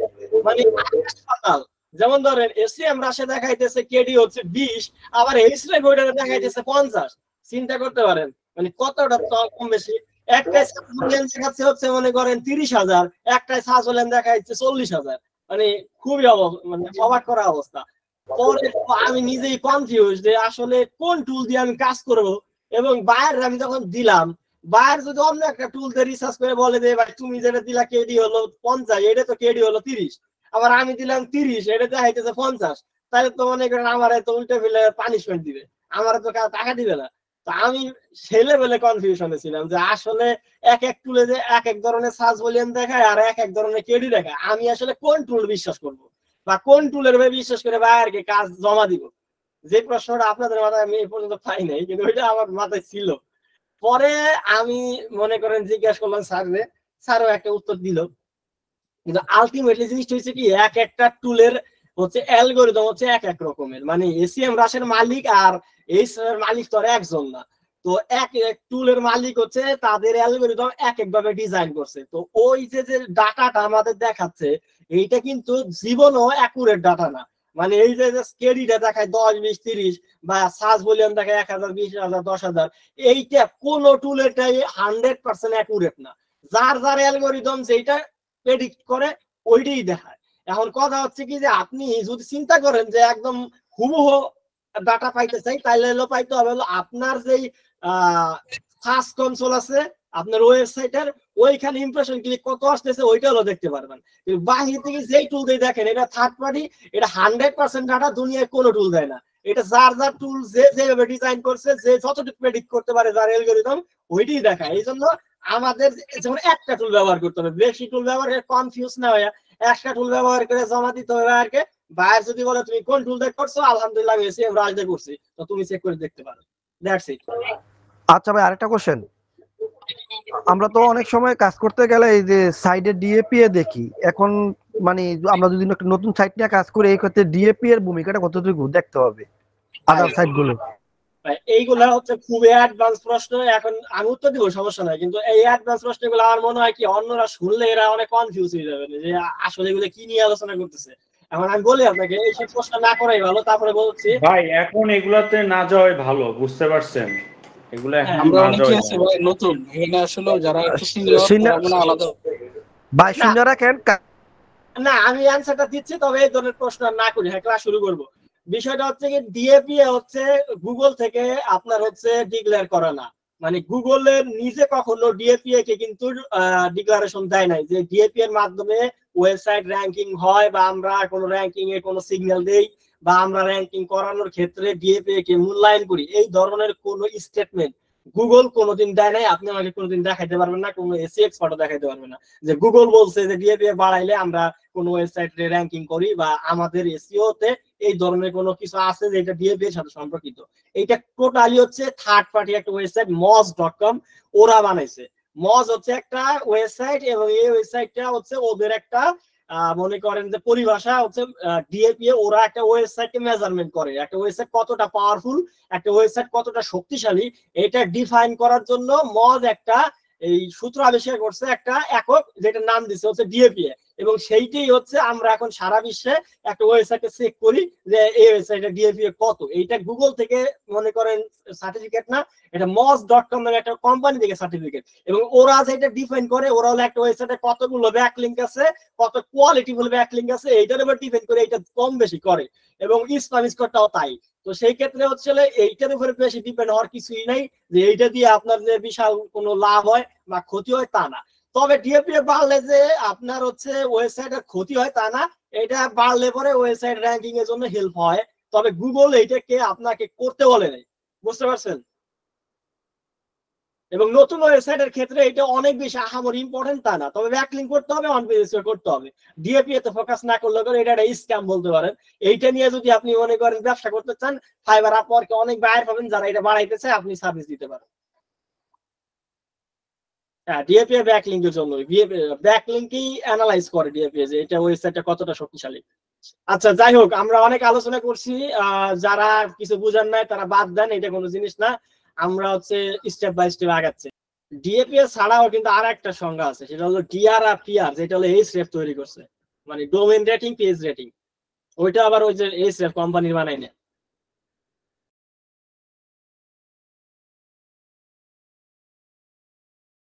মানে হাসপাতাল। যেমন ধরেন এসইএমরাশে দেখাইতেছে কেডি হচ্ছে 20, আবার এসইএম ওইটা দেখাইতেছে 50। চিন্তা করতে পারেন মানে কতটা কম বেশি। একটাই সার্চ ভলিউম দেখাচ্ছে হচ্ছে মনে করেন 30,000, একটাই সার্চ ভলিউম দেখাইছে 40,000, মানে খুবই মানে অবাক করা অবস্থা। পরে আমি নিজেই কনফিউজ যে আসলে কোন টুল দিয়ে আমি কাজ করব, এবং বাইরে আমি যখন দিলাম, বাইরে যদি অন্য একটা টুল দিয়ে রিসার্চ করে বলে যে ভাই তুমি যেটা দিলা কেডি হলো 50, এটা তো কেডি হলো 30, আবার আমি দিলাম 30, এটা দেখাইতেছে 50, তাহলে তো মনে করেন আমার তো উল্টে ফেলে পানিশমেন্ট দিবে, আমার তো টাকা দিবে না। তো আমি ছেলে বলে কনফিউশনে ছিলাম যে আসলে এক এক টুলে যে এক এক ধরনের সার্চ ভলিউম দেখায় আর এক এক ধরনের কেডি দেখায়, আমি আসলে কোন টুল বিশ্বাস করব বা কোন টুলের ভাবে বিশ্বাস করে বাইরকে কাজ জমা দিব। যে প্রশ্নটা আপনাদের মাথায় আমি এই পর্যন্ত পাই নাই, কিন্তু ওইটা আমার মাথায় ছিল। পরে আমি মনে করেন জিজ্ঞাসা করলাম স্যাররে, স্যারও একটা উত্তর দিল, কিন্তু আলটিমেটলি জিনিসটা হচ্ছে কি, এক একটা টুলের হচ্ছে অ্যালগরিদম হচ্ছে এক এক রকমের, মানে এসইএমরাশের মালিক আর এইচআর মালিক তো আর একজন না। তো এক এক টুলের মালিক হচ্ছে তাদের অ্যালগরিদম এক এক ভাবে ডিজাইন করছে। তো ওই যে ডাটাটা আমাদের দেখাচ্ছে, এইটা কিন্তু জীবনও অ্যাকুরেট ডাটা না। মানে এই যে স্কেডিটা দেখায় 10, 20, 30 বা সার্চ ভলিউম দেখায় 1000, 20,000, 10,000, এইটা কোন টুলেরটাই 100% অ্যাকুরেট না। যার যার অ্যালগরিদম যেটা প্রেডিক্ট করে ওইটাই দেখায়। এখন কথা হচ্ছে কি, যে আপনি যদি চিন্তা করেন যে একদম হুবহু ডাটা পাইতে চাই, তাহলে হলো পাইতে হবে হলো আপনার যেই সার্চ কনসোল আছে আপনার ওয়েবসাইটের, ওইখানে ইমপ্রেশন ক্লিক কত আসতেছে ওইটা হলো দেখতে পারবেন। কিন্তু বাহির থেকে যেই টুল দিয়ে দেখেন, এটা থার্ড পার্টি, এটা 100% ডাটা দুনিয়ায় কোনো টুল দেয় না। এটা যার যার টুল যে যেভাবে ডিজাইন করছে, যে যতটুকু প্রেডিক্ট করতে পারে যার অ্যালগরিদম, ওইটাই দেখায়। এই জন্য আমাদের যেমন একটা টুল ব্যবহার করতে হবে, বেশি টুল ব্যবহার করে কনফিউজ না হয়ে একটা টুল ব্যবহার করে জমা দিতে হবে বাইরকে। বাইরে যদি বলে তুমি কোন টুল দিয়ে করছো, আলহামদুলিল্লাহ আমি এসইএমরাশ দিয়ে করছি, তো তুমি চেক করে দেখতে পারো। That's it. আচ্ছা ভাই, আরেকটা কোশ্চেন। আমরা তো অনেক সময় কাজ করতে গেলে এই যে সাইডে ডিএপি এ দেখি, এখন মানে আমরা যদি একটা নতুন সাইট নিয়ে কাজ করি, এই ক্ষেত্রে ডিএপি এর ভূমিকাটা কতটুকু দেখতে হবে আদার সাইট গুলো? এইগুলা হচ্ছে খুবই অ্যাডভান্স প্রশ্ন, এখন আমি উত্তর দিব সমস্যা নাই, কিন্তু এই অ্যাডভান্স প্রশ্নগুলো আমার মনে হয় কি অন্যরা শুনলে এরা অনেক কনফিউজ হয়ে যাবে যে আসলে এগুলো কি নিয়ে আলোচনা করতেছে। এখন আমি বলি আপনাকে এইসব প্রশ্ন না করাই ভালো। তারপরে বলছি ভাই এখন এগুলাতে না যাওয়াই ভালো, বুঝতে পারছেন? এগুলা এখন আমরা না অনেকে যাওয়াই আছে ভালো। ভাই নতুন, এখানে আসলে যারা একটু সিনিয়র তারা আলাদা। ভাই শুনে রাখেন না, আমি অ্যানসারটা দিচ্ছি, তবে এই ধরনের প্রশ্ন না করি। হ্যাঁ, ক্লাস শুরু করব। বিষয়টা হচ্ছে কি ডিএপিএ হচ্ছে গুগল থেকে আপনার হচ্ছে ডিক্লেয়ার করা না, মানে গুগলের নিজে কখনো ডিএপিএ কে কিন্তু ডিক্লারেশন দেয় নাই যে ডিএপিএ এর মাধ্যমে ওয়েবসাইট র্যাঙ্কিং হয় বা আমরা কোনো র্যাঙ্কিং এ কোনো সিগন্যাল দেই বা আমরা র্যাঙ্কিং করানোর ক্ষেত্রে ডিএপিএ কে মূল্যায়ন করি, এই ধরনের কোনো স্টেটমেন্ট গুগল কোনোদিন দেয় নাই। আপনি আমাকে কোনোদিন দেখাইতে পারবেন না, কোনো এসি এক্সপার্টও দেখাইতে পারবেন না যে গুগল বলছে যে ডিএপিএ বাড়াইলে আমরা কোনো ওয়েবসাইটে র্যাঙ্কিং করি বা আমাদের এসইও তে এই ধরনের কোনো কিছু আছে যেটা ডিএপিএ এর সাথে সম্পর্কিত। এইটা টোটালি হচ্ছে থার্ড পার্টি একটা ওয়েবসাইট moz.com, ওরা বানাইছে। মজ হচ্ছে একটা ওয়েবসাইট এবং এই ওয়েবসাইটটা হচ্ছে ওদের একটা মনে করেন যে পরিভাষা হচ্ছে ডিএপিএ, ওরা একটা ওয়েবসাইটকে মেজারমেন্ট করে, একটা ওয়েবসাইট কতটা পাওয়ারফুল, একটা ওয়েবসাইট কতটা শক্তিশালী, এটা ডিফাইন করার জন্য মজ একটা এই সূত্র আবিষ্কার করছে, একটা একক যেটার নাম দিচ্ছে হচ্ছে ডিএপিএ। এবং সেইটাই হচ্ছে আমরা এখন সারা বিশ্বে একটা ওয়েবসাইটে চেক করি যে এই ওয়েবসাইটে ডিএপিএ কত। এইটা গুগল থেকে মনে করেন সার্টিফিকেট না, এটা moz.com এর একটা কোম্পানি থেকে সার্টিফিকেট। এবং ওরা যেটা ডিফাইন করে, ওরা হলো একটা ওয়েবসাইটে কতগুলো ব্যাকলিংক আছে, কত কোয়ালিটিফুল ব্যাকলিংক আছে, এইটার উপর ডিফাইন করে এটা কম বেশি করে। এবং স্প্যাম স্কোরটাও তাই। তো সেই ক্ষেত্রে হচ্ছে এইটার উপরে বেশি ডিপেন্ড হওয়ার কিছুই নাই যে এইটা দিয়ে আপনার যে বিশাল কোনো লাভ হয় বা ক্ষতি হয় তা না। তবে ডিএপিএ বাড়লে যে আপনার হচ্ছে ওয়েবসাইটের ক্ষতি হয় তা না, এটা বাড়লে পরে ওয়েবসাইট র্যাঙ্কিং এর জন্য হেল্প হয়। তবে গুগল এইটাকে আপনাকে করতে বলে নাই, বুঝতে পারছেন? এবং নতুন ওয়েবসাইটের ক্ষেত্রে এটা অনেক বেশি আহামরি ইম্পর্টেন্ট তা না, তবে ব্যাকলিংক করতে হবে, অন পেজ এসইও করতে হবে। ডিএপিএ তে ফোকাস না করলে এটা একটা স্ক্যাম বলতে পারেন। এইটা নিয়ে যদি আপনি মনে করেন ব্যবসা করতে চান, ফাইবার আপওয়ার্কে অনেক বায়ার পাবেন যারা এটা বাড়াইতে চায়, আপনি সার্ভিস দিতে পারেন। হ্যাঁ, ডিএপিএ ব্যাকলিংকের জন্য ব্যাকলিংকই অ্যানালাইজ করে ডিএপিএ যে এটা ওয়েবসাইটটা কতটা শক্তিশালী। আচ্ছা, যাই হোক, আমরা অনেক আলোচনা করছি, যারা কিছু বুঝার নাই তারা বাদ দেন, এটা কোনো জিনিস না। আমরা হচ্ছে স্টেপ বাই স্টেপ আগাচ্ছি। ডিএপিএ ছাড়াও কিন্তু আর একটা সংজ্ঞা আছে, সেটা হলো ডিআরআর, যেটা হলো এইচরেফ তৈরি করছে, মানে ডোমেইন রেটিং, পেজ রেটিং। ওইটা আবার ওই যে এইচরেফ কোম্পানির বানাই না।